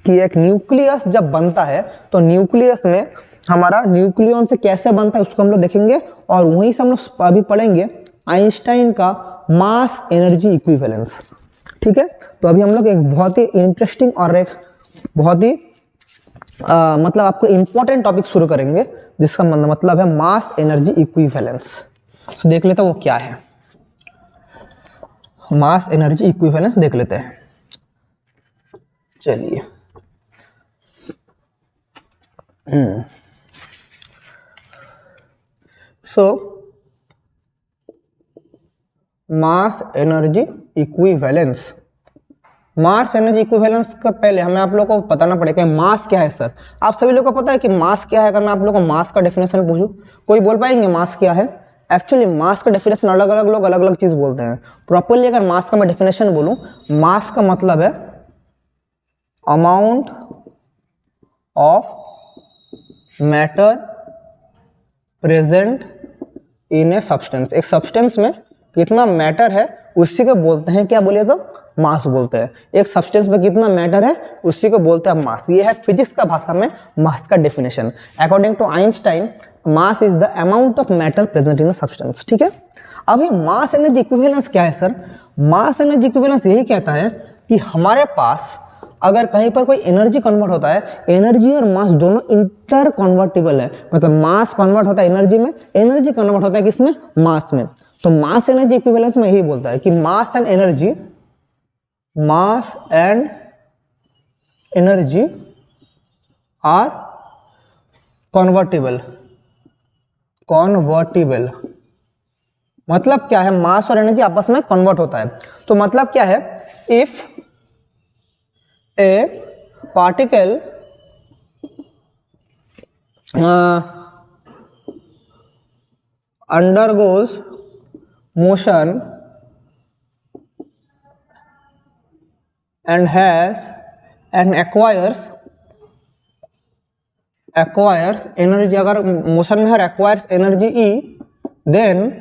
कि एक न्यूक्लियस जब बनता है तो न्यूक्लियस में हमारा न्यूक्लियन से कैसे बनता है उसको हम लोग देखेंगे। और वहीं से हम लोग अभी पढ़ेंगे आइंस्टाइन का मास एनर्जी इक्विवेलेंस, ठीक है। तो अभी हम लोग एक बहुत ही इंटरेस्टिंग और एक बहुत ही मतलब आपको इंपॉर्टेंट टॉपिक शुरू करेंगे, जिसका मतलब है मास एनर्जी इक्विवेलेंस। तो देख लेते हैं वो क्या है, मास एनर्जी इक्विवेलेंस देख लेते हैं। चलिए so mass energy equivalence. Mass energy equivalence का पहले हमें आप लोगों को बताना पड़ेगा मास क्या है। सर आप सभी लोगों को पता है कि मास क्या है? अगर मैं आप लोगों को मास का डेफिनेशन पूछूं, कोई बोल पाएंगे मास क्या है? एक्चुअली मास का डेफिनेशन अलग अलग लोग अलग अलग चीज बोलते हैं। प्रॉपरली अगर मास का मैं डेफिनेशन बोलूं, मास का मतलब है amount of matter present in a substance. एक सब्सटेंस में कितना मैटर है उसी को बोलते हैं क्या, बोलिए तो मास बोलते हैं। एक सब्सटेंस में कितना मैटर है उसी को बोलते हैं मास। ये है फिजिक्स का भाषा में मास का definition. According to Einstein, mass is the amount of matter present in a substance, ठीक है। अभी मास एनर्जी इक्विवेलेंस क्या है सर? मास एनर्जी इक्विवेलेंस यही कहता है कि हमारे पास अगर कहीं पर कोई एनर्जी कन्वर्ट होता है, एनर्जी और मास दोनों इंटर कन्वर्टिबल है। मतलब मास कन्वर्ट होता है एनर्जी में, एनर्जी कन्वर्ट होता है किसमें, मास में। तो मास एनर्जी इक्विवेलेंस में यही बोलता है कि mass and energy are convertible. मतलब क्या है, मास और एनर्जी आपस में कन्वर्ट होता है। तो मतलब क्या है, if A particle undergoes motion and has and acquires energy, अगर मोशन में है acquires energy E, then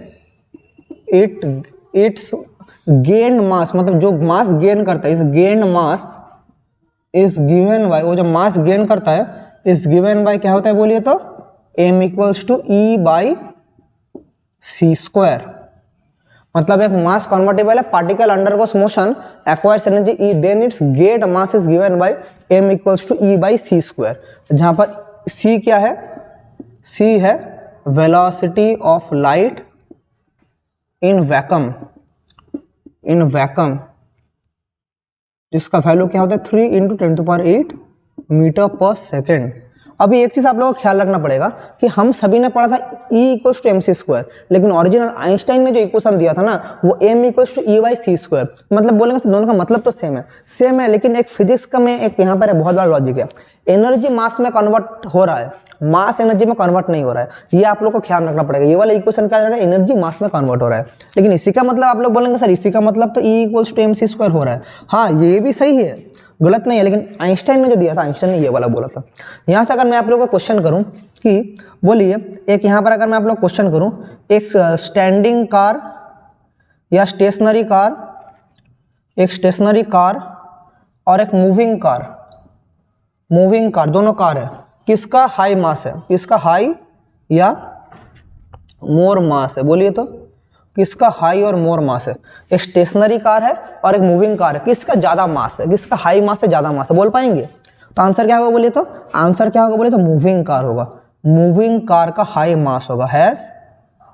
it's gained mass, मतलब जो मास गेन करता है, इस gained mass is given by, वो जो मास गेन करता है is given by क्या होता है बोलिए तो, m equals to E by c square. मतलब एक मास कन्वर्टेबल है, particle undergoes motion, acquires energy E, then its get mass is given by m equals to E by c square, जहां पर c क्या है, c है velocity of light in vacuum, जिसका value क्या होता है 3 × 10⁸ मीटर पर सेकेंड। अभी एक चीज आप लोगों को ख्याल रखना पड़ेगा कि हम सभी ने पढ़ा था E equals to mc square, लेकिन ओरिजिनल आइंस्टाइन ने जो इक्वेशन दिया था ना वो m equals to E by c square. मतलब बोलेंगे दोनों का मतलब तो सेम है, लेकिन एक फिजिक्स का में एक यहाँ पर बहुत बड़ा लॉजिक है, एनर्जी मास में कन्वर्ट हो रहा है, मास एनर्जी में कन्वर्ट नहीं हो रहा है, ये आप लोग को ख्याल रखना पड़ेगा। ये वाला इक्वेशन क्या है, एनर्जी मास में कन्वर्ट हो रहा है, लेकिन इसी का मतलब आप लोग बोलेंगे सर इसी का मतलब तो E equals to mc square हो रहा है। हाँ ये भी सही है, गलत नहीं है, लेकिन आइंस्टाइन ने जो दिया था, आइंस्टाइन ने ये वाला बोला था। यहाँ से अगर मैं आप लोगों को क्वेश्चन करूँ कि बोलिए एक यहाँ पर अगर मैं आप लोग क्वेश्चन करूँ, एक स्टैंडिंग कार या स्टेशनरी कार और एक मूविंग कार दोनों कार है, किसका हाई मास है, किसका हाई या मोर मास है, बोलिए तो किसका हाई और मोर मास है। एक स्टेशनरी कार है और एक मूविंग कार है, किसका ज्यादा मास है, किसका हाई मास है, ज्यादा मास है, बोल पाएंगे? तो आंसर क्या होगा बोलिए तो, आंसर क्या होगा बोलिए तो मूविंग कार होगा, मूविंग कार का हाई मास होगा, हैज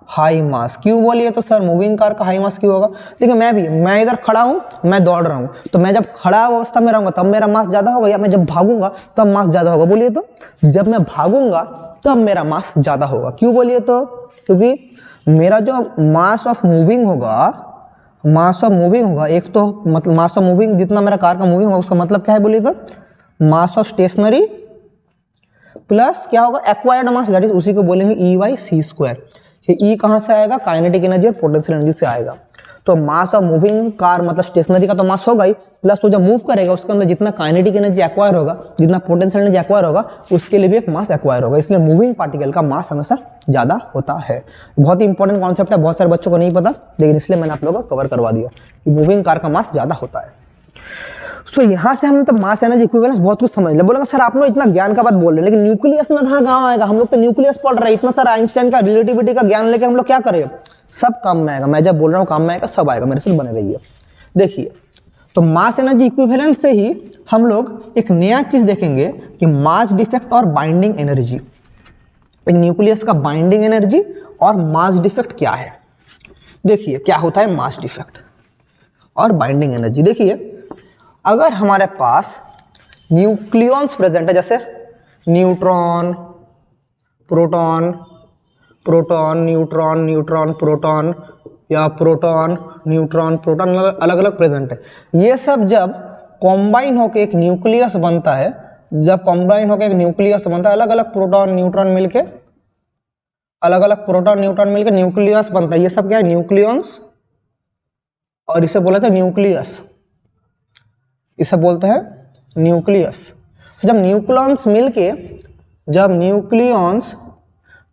हाई मास। क्यों बोलिए तो सर मूविंग कार का हाई मास क्यों होगा? देखिए मैं इधर खड़ा हूं, मैं दौड़ रहा हूं, तो मैं जब खड़ा अवस्था में रहूंगा तब मेरा मास ज्यादा होगा, या मैं जब भागूंगा तब मास ज्यादा होगा? बोलिए तो जब मैं भागूंगा तब मेरा मास ज्यादा होगा। क्यों बोलिए तो, क्योंकि मेरा जो मास ऑफ मूविंग होगा एक तो मतलब मास ऑफ मूविंग जितना मेरा कार का मूविंग होगा उसका मतलब क्या है बोलिए तो मास ऑफ स्टेशनरी प्लस क्या होगा एक्वायर्ड मास, दैट इज उसी को बोलेंगे E by c square. E कहाँ से आएगा, काइनेटिक एनर्जी और पोटेंशियल एनर्जी से आएगा। तो मास ऑफ मूविंग कार मतलब स्टेशनरी का तो मास होगा ही, प्लस वो जब मूव करेगा उसके अंदर जितना काइनेटिक एनर्जी एक्वायर होगा, जितना पोटेंशियल एनर्जी एक्वायर होगा, उसके लिए भी एक मास एक्वायर होगा। इसलिए मूविंग पार्टिकल का मास हमेशा ज्यादा होता है। बहुत ही इंपॉर्टेंट कॉन्सेप्ट है, बहुत सारे बच्चों को नहीं पता, लेकिन इसलिए मैंने आप लोगों को कवर करवा दिया कि मूविंग कार का मास ज्यादा होता है। सो यहाँ से हम तो मास एनर्जी इक्विवेलेंस बहुत कुछ समझ ले। बोलेंगे सर आप लोग इतना ज्ञान का बात बोल रहे हैं, लेकिन न्यूक्लियस में कहाँ आएगा? हम लोग तो न्यूक्लियस पढ़ रहे हैं, इतना सारा आइंस्टाइन का रिलेटिविटी का ज्ञान लेके हम लोग क्या करें? सब काम में आएगा। मैं जब बोल रहा हूँ काम में आएगा, सब आएगा, मेरे से बने रहिए। देखिए तो मास एनर्जी इक्विवेलेंस से ही हम लोग एक नया चीज देखेंगे कि मास डिफेक्ट और बाइंडिंग एनर्जी, एक न्यूक्लियस का बाइंडिंग एनर्जी और मास डिफेक्ट क्या है। देखिए क्या होता है मास डिफेक्ट और बाइंडिंग एनर्जी। देखिए अगर हमारे पास न्यूक्लियॉन्स प्रेजेंट है, जैसे न्यूट्रॉन, प्रोटॉन, न्यूट्रॉन, प्रोटॉन, या प्रोटॉन, न्यूट्रॉन, प्रोटॉन अलग अलग प्रेजेंट है। ये सब जब कॉम्बाइन होकर एक न्यूक्लियस बनता है, अलग अलग प्रोटॉन न्यूट्रॉन मिलके न्यूक्लियस बनता है। ये सब क्या है? न्यूक्लियॉन्स, और इसे बोलते हैं न्यूक्लियस, इसे बोलते हैं न्यूक्लियस। जब न्यूक्लियॉन्स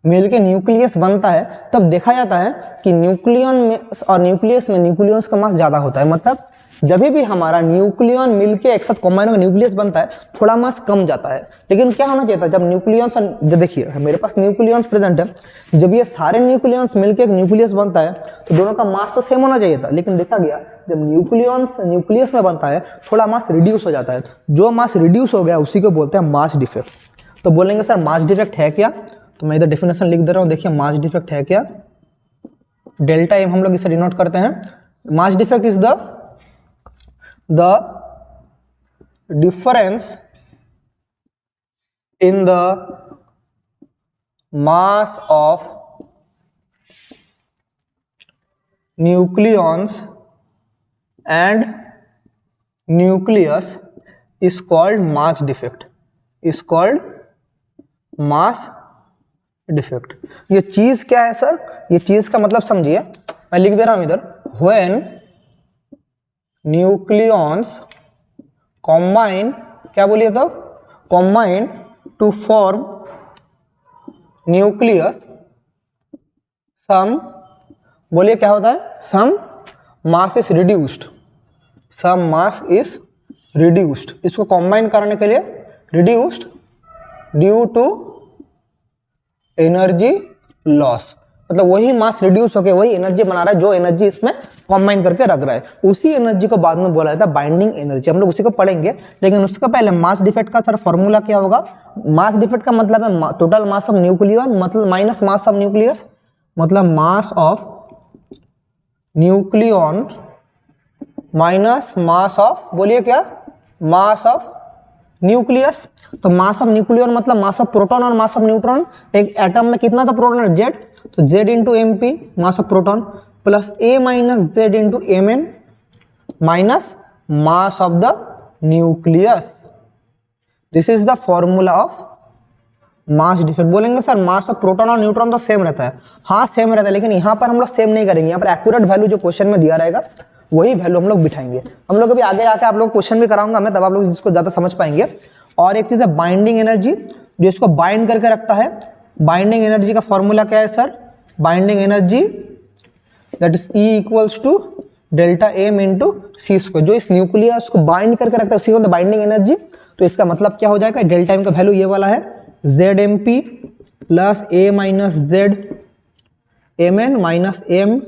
मिलके न्यूक्लियस बनता है, तब देखा जाता है कि न्यूक्लियन में और न्यूक्लियस में न्यूक्लियॉन्स का मास ज्यादा होता है। मतलब जब भी हमारा न्यूक्लियन मिलके एक साथ कॉम्बाइन होकर न्यूक्लियस बनता है, थोड़ा मास कम जाता है। लेकिन क्या होना चाहिए था, जब न्यूक्लियॉन्स, देखिए मेरे पास न्यूक्लियॉन्स प्रेजेंट है, जब ये सारे न्यूक्लियॉन्स मिलके एक न्यूक्लियस बनता है तो दोनों का मास तो सेम होना चाहिए था। लेकिन देखा गया जब न्यूक्लियस में बनता है थोड़ा मास रिड्यूस हो जाता है। जो मास रिड्यूस हो गया उसी को बोलते हैं मास डिफेक्ट। तो बोलेंगे सर मास डिफेक्ट है क्या? तो मैं इधर डेफिनेशन लिख दे रहा हूँ। देखिए मास डिफेक्ट है क्या, डेल्टा एम हम लोग इसे डिनोट करते हैं। Mass defect is the difference in the mass of nucleons and nucleus is called mass defect, ये चीज क्या है सर? ये चीज का मतलब समझिए, मैं लिख दे रहा हूं इधर, व्हेन न्यूक्लियॉन्स कॉम्बाइन, क्या बोलिए तो, combine to form nucleus, some, बोलिए क्या होता है, some mass is reduced, some mass is reduced, इसको कॉम्बाइन करने के लिए reduced due to energy loss, मतलब वही मास रिड्यूस होकर वही एनर्जी बना रहा है जो एनर्जी इसमें कॉम्बाइन करके रख रहा है, उसी एनर्जी को बाद में बोला जाता है बाइंडिंग एनर्जी। हम लोग उसी को पढ़ेंगे, लेकिन उसका पहले मास डिफेक्ट का सर फॉर्मूला क्या होगा। मास डिफेक्ट का मतलब है टोटल मास ऑफ न्यूक्लियन मतलब माइनस मास ऑफ न्यूक्लियस, मतलब mass of nucleon minus mass of, बोलिए क्या, मास ऑफ न्यूक्लियस। तो मास ऑफ न्यूक्लियन मतलब मास ऑफ प्रोटॉन और मास ऑफ न्यूट्रॉन। एक एटम में कितना था प्रोटॉन, जेड, तो Z into M P mass of proton plus A minus Z into M N minus mass of the nucleus. This is the formula of mass defect. बोलेंगे sir mass of proton और neutron तो same रहता है, हाँ same रहता है, लेकिन यहाँ पर हम लोग सेम नहीं करेंगे। यहाँ पर एक्यूरेट वैल्यू जो क्वेश्चन में दिया रहेगा वही वैल्यू हम लोग बिठाएंगे। हम लोग अभी आगे आके आप लोग क्वेश्चन भी कराऊंगा मैं, तब आप लोग इसको ज़्यादा समझ पाएंगे। और एक चीज़ है बाइंडिंग एनर्जी, जो इसको बाइंड करके रखता है। बाइंडिंग एनर्जी का फॉर्मूला क्या है sir, binding energy that is E equals to delta M into C square. जो इस न्यूक्लियस को बाइंड करके रखता है उसी को बाइंडिंग एनर्जी। तो इसका मतलब क्या हो जाएगा, डेल्टा एम का वैल्यू ये वाला है, Z M P plus A minus Z M N minus M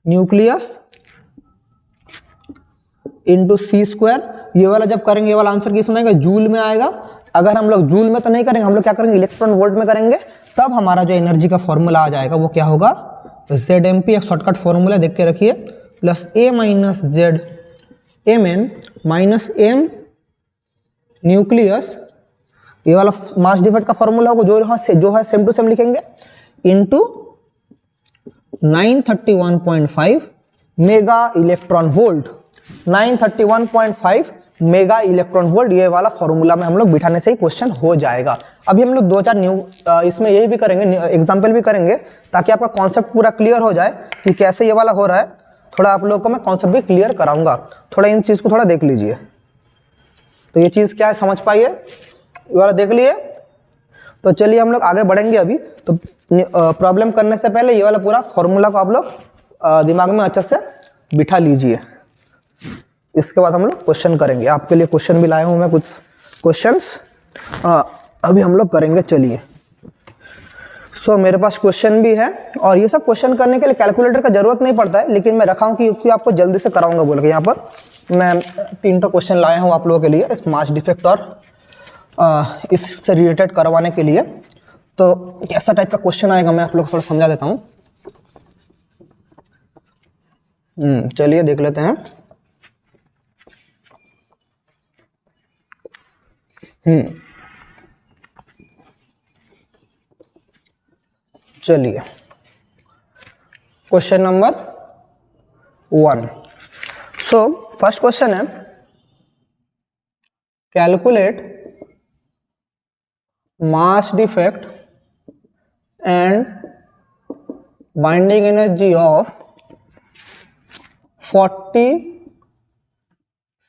nucleus into C square. ये वाला जब करेंगे ये वाला आंसर किस में आएगा, जूल में आएगा। अगर हम लोग जूल में तो नहीं करेंगे, हम लोग क्या करेंगे, इलेक्ट्रॉन वोल्ट में करेंगे, तब हमारा जो एनर्जी का फॉर्मूला आ जाएगा वो क्या होगा, जेड एम पी, एक शॉर्टकट फॉर्मूला देख के रखिए, plus A minus Z M N minus M nucleus, ये वाला मास डिफेक्ट का फॉर्मूला होगा जो है सेम टू सेम लिखेंगे, into 931.5 mega electron volt. 931.5 mega electron volt, ये वाला फॉर्मूला में हम लोग बिठाने से ही क्वेश्चन हो जाएगा। अभी हम लोग 2-4 इसमें यही भी करेंगे, एग्जाम्पल भी करेंगे, ताकि आपका कॉन्सेप्ट पूरा क्लियर हो जाए कि कैसे ये वाला हो रहा है। थोड़ा आप लोगों को मैं कॉन्सेप्ट भी क्लियर कराऊंगा, थोड़ा इन चीज़ को थोड़ा देख लीजिए। तो ये चीज़ क्या है समझ पाइए, ये वाला देख लिए। तो चलिए हम लोग आगे बढ़ेंगे। अभी तो प्रॉब्लम करने से पहले ये वाला पूरा फॉर्मूला को आप लोग दिमाग में अच्छे से बिठा लीजिए। इसके बाद हम लोग क्वेश्चन करेंगे, आपके लिए क्वेश्चन भी लाया हूँ मैं कुछ क्वेश्चंस, अभी हम लोग करेंगे। चलिए मेरे पास क्वेश्चन भी है, और ये सब क्वेश्चन करने के लिए कैलकुलेटर का जरूरत नहीं पड़ता है, लेकिन मैं रखा हूँ क्योंकि आपको जल्दी से कराऊंगा बोल के। यहाँ पर मैं 3 क्वेश्चन लाया हूँ आप लोगों के लिए इस मास डिफेक्ट और इससे रिलेटेड करवाने के लिए। तो कैसा टाइप का क्वेश्चन आएगा मैं आप लोग को थोड़ा समझा देता हूँ। चलिए देख लेते हैं। चलिए क्वेश्चन नंबर 1। फर्स्ट क्वेश्चन है, calculate mass defect and binding energy of 40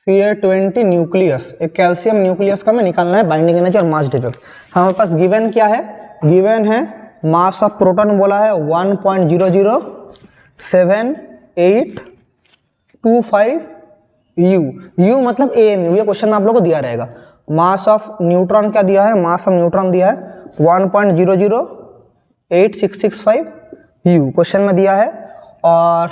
Ca20 nucleus. एक कैल्शियम न्यूक्लियस का हमें निकालना है बाइंडिंग एनर्जी और मास डिफेक्ट। हमारे पास गिवन क्या है, गिवन है मास ऑफ प्रोटॉन बोला है 1.0072825 U। U मतलब AMU, ये क्वेश्चन में आप लोगों को दिया रहेगा। मास ऑफ न्यूट्रॉन क्या दिया है, मास ऑफ न्यूट्रॉन दिया है 1.0086665 U क्वेश्चन में दिया है। और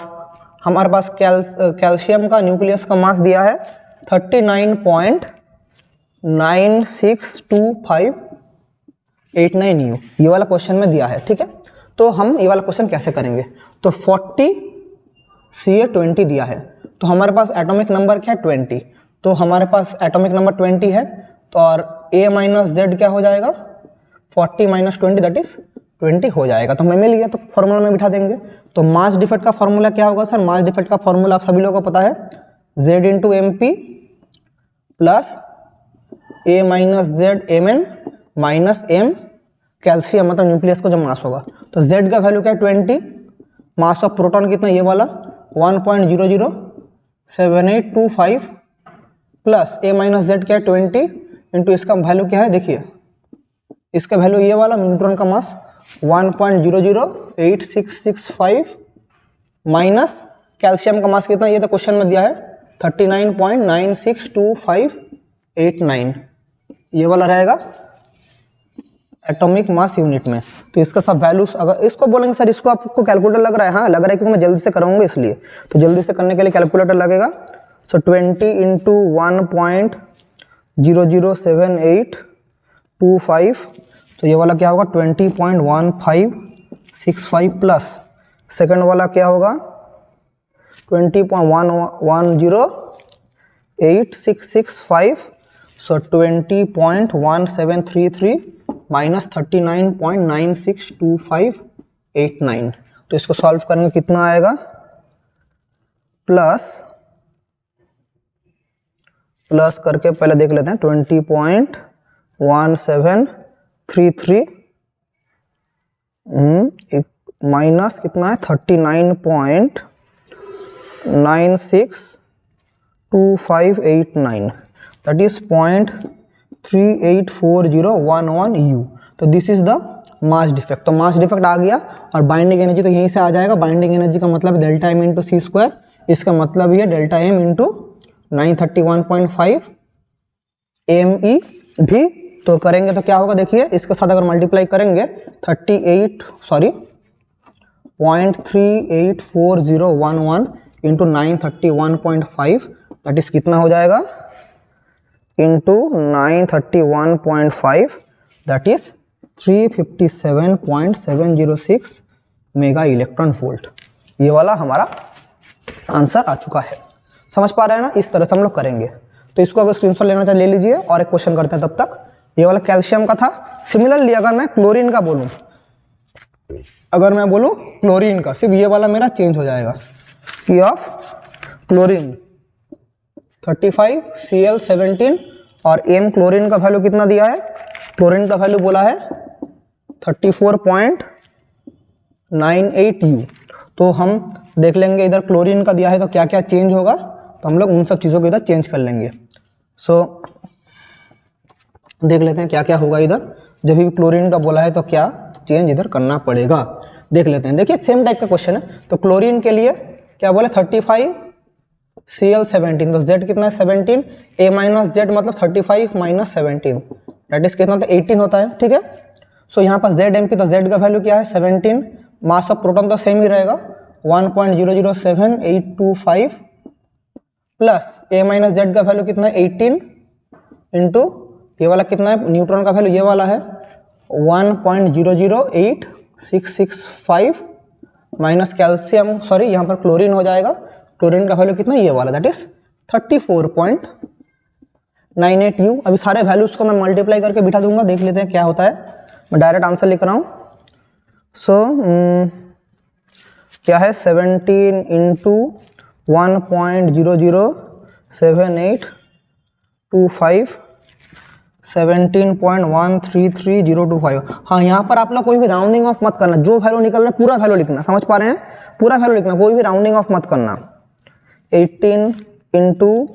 हमारे पास कैल्शियम का न्यूक्लियस का मास दिया है 39.962589 U, ये वाला क्वेश्चन में दिया है। ठीक है, तो हम ये वाला क्वेश्चन कैसे करेंगे। तो 40 Ca20 दिया है, तो हमारे पास एटॉमिक नंबर क्या है 20, तो हमारे पास एटॉमिक नंबर 20 है। तो और A माइनस जेड क्या हो जाएगा, 40 माइनस 20 दैट इज 20 हो जाएगा। तो हमें मिल गया, तो फॉर्मूला में बिठा देंगे। तो मास डिफेक्ट का फॉर्मूला क्या होगा सर, मास डिफेक्ट का फॉर्मूला आप सभी लोगों को पता है, Z into M P plus A minus Z M N minus M calcium मतलब न्यूक्लियस को जब मास होगा। तो Z का वैल्यू क्या है 20 मास ऑफ प्रोटॉन कितना, ये वाला 1.007825 प्लस a माइनस जेड क्या है 20 इंटू इसका वैल्यू क्या है, देखिए इसका वैल्यू ये वाला न्यूट्रॉन का मास 1.008665 माइनस कैल्शियम का मास कितना, ये तो क्वेश्चन में दिया है 39.962589, ये वाला रहेगा एटॉमिक मास यूनिट में। तो इसका सब वैल्यूज, अगर इसको बोलेंगे सर इसको आपको कैलकुलेटर लग रहा है, हाँ लग रहा है क्योंकि मैं जल्दी से कराऊंगा इसलिए, तो जल्दी से करने के लिए कैलकुलेटर लगेगा। सो 20 इंटू 1.007825, तो ये वाला क्या होगा 20.1565 प्लस सेकंड वाला क्या होगा 20.110865, सो 20.1733 माइनस 39.962589, तो इसको सॉल्व करेंगे कितना आएगा, प्लस करके पहले देख लेते हैं 20.1733 माइनस कितना है 39.962589, दैट इज 0.384011 U। तो this is the mass defect, तो मास डिफेक्ट आ गया और बाइंडिंग एनर्जी तो यहीं से आ जाएगा। बाइंडिंग एनर्जी का मतलब delta M into C square, इसका मतलब ये डेल्टा एम इंटू 931.5 AME भी। तो करेंगे तो क्या होगा, देखिए इसके साथ अगर मल्टीप्लाई करेंगे 0.384011 इंटू 931.5, दैट इज कितना हो जाएगा into 931.5, that is 357.706 mega electron volt. ये वाला हमारा आंसर आ चुका है, समझ पा रहे हैं ना, इस तरह से हम लोग करेंगे। तो इसको अगर स्क्रीनशॉट लेना चाहे ले लीजिए और एक क्वेश्चन करते हैं तब तक। ये वाला कैल्शियम का था। सिमिलरली अगर मैं क्लोरीन का बोलूं, अगर मैं बोलूं क्लोरीन का, सिर्फ ये वाला मेरा चेंज हो जाएगा कि ऑफ क्लोरीन 35 Cl17 और एम क्लोरीन का वैल्यू कितना दिया है, क्लोरीन का वैल्यू बोला है 34.98 U। तो हम देख लेंगे इधर क्लोरीन का दिया है तो क्या क्या चेंज होगा, तो हम लोग उन सब चीज़ों को इधर चेंज कर लेंगे। सो देख लेते हैं क्या क्या होगा इधर, जब भी क्लोरीन का बोला है तो क्या चेंज इधर करना पड़ेगा, देख लेते हैं। देखिए सेम टाइप का क्वेश्चन है। तो क्लोरीन के लिए क्या बोले 35 Cl17, तो Z कितना है 17, A माइनस जेड मतलब 35 माइनस 17, दैट इज कितना, तो 18 होता है, ठीक है। सो यहाँ पर ZMP, तो Z का वैल्यू क्या है 17, मास ऑफ प्रोटॉन तो सेम ही रहेगा 1.007825 प्लस A माइनस जेड का वैल्यू कितना है 18 इंटू ये वाला कितना है न्यूट्रॉन का वैल्यू, ये वाला है 1.008665 माइनस कैल्शियम, सॉरी यहाँ पर क्लोरीन हो जाएगा, क्लोरीन का वैल्यू कितना है ये वाला, दैट इज 34.98 U। अभी सारे वैल्यूज को मैं मल्टीप्लाई करके बिठा दूंगा, देख लेते हैं क्या होता है। मैं डायरेक्ट आंसर लिख रहा हूँ। सो क्या है 17 इंटू 1.00782 17.133025। हाँ यहाँ पर आप लोग कोई भी राउंडिंग ऑफ मत करना, जो वैल्यू निकल रहा है पूरा वैल्यू लिखना, समझ पा रहे हैं, पूरा वैल्यू लिखना, कोई भी राउंडिंग ऑफ मत करना। 18 इंटू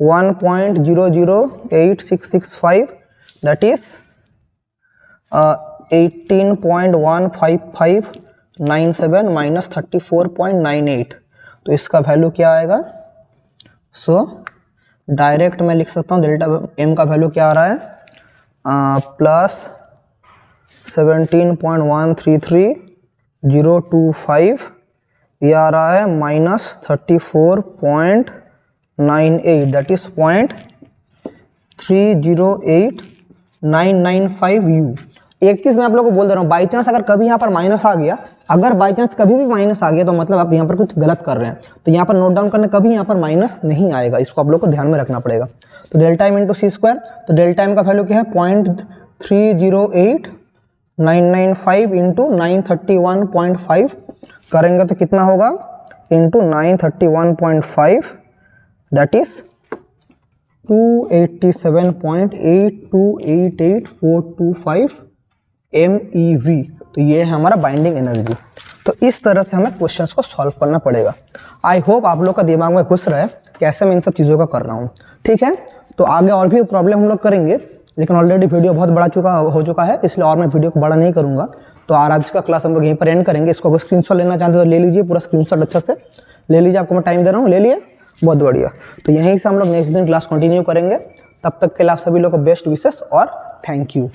1.008665 दैट इज 18.15597 माइनस 34.98, तो इसका वैल्यू क्या आएगा। सो डायरेक्ट मैं लिख सकता हूँ डेल्टा एम का वैल्यू क्या आ रहा है प्लस 17.133025, ये आ रहा है माइनस 34.98, दैट इज 0.308995 U। एक चीज़ मैं आप लोगों को बोल दे रहा हूँ, बाई चांस अगर कभी यहाँ पर माइनस आ गया, अगर बाई चांस कभी भी माइनस आ गया तो मतलब आप यहाँ पर कुछ गलत कर रहे हैं, तो यहाँ पर नोट डाउन करना, कभी यहाँ पर माइनस नहीं आएगा, इसको आप लोग को ध्यान में रखना पड़ेगा। तो delta M into C square, तो डेल्टा एम का वैल्यू क्या है 0.308995 इंटू 931.5 करेंगे तो कितना होगा इंटू 931.5, दैट इज 287.8288425 MeV। तो ये है हमारा बाइंडिंग एनर्जी। तो इस तरह से हमें क्वेश्चंस को सॉल्व करना पड़ेगा। आई होप आप लोग का दिमाग में घुस रहा है कैसे मैं इन सब चीज़ों का कर रहा हूँ। ठीक है, तो आगे और भी प्रॉब्लम हम लोग करेंगे, लेकिन ऑलरेडी वीडियो बहुत बड़ा हो चुका है, इसलिए और मैं वीडियो को बड़ा नहीं करूँगा। तो आज का क्लास हम लोग यहीं पर एंड करेंगे। इसको अगर स्क्रीनशॉट लेना चाहते हो तो ले लीजिए, पूरा स्क्रीनशॉट अच्छा से ले लीजिए, आपको मैं टाइम दे रहा हूँ, ले लिए, बहुत बढ़िया। तो यहीं से हम लोग नेक्स्ट दिन क्लास कंटिन्यू करेंगे। तब तक के लिए आप सभी लोग को बेस्ट विशेस और थैंक यू।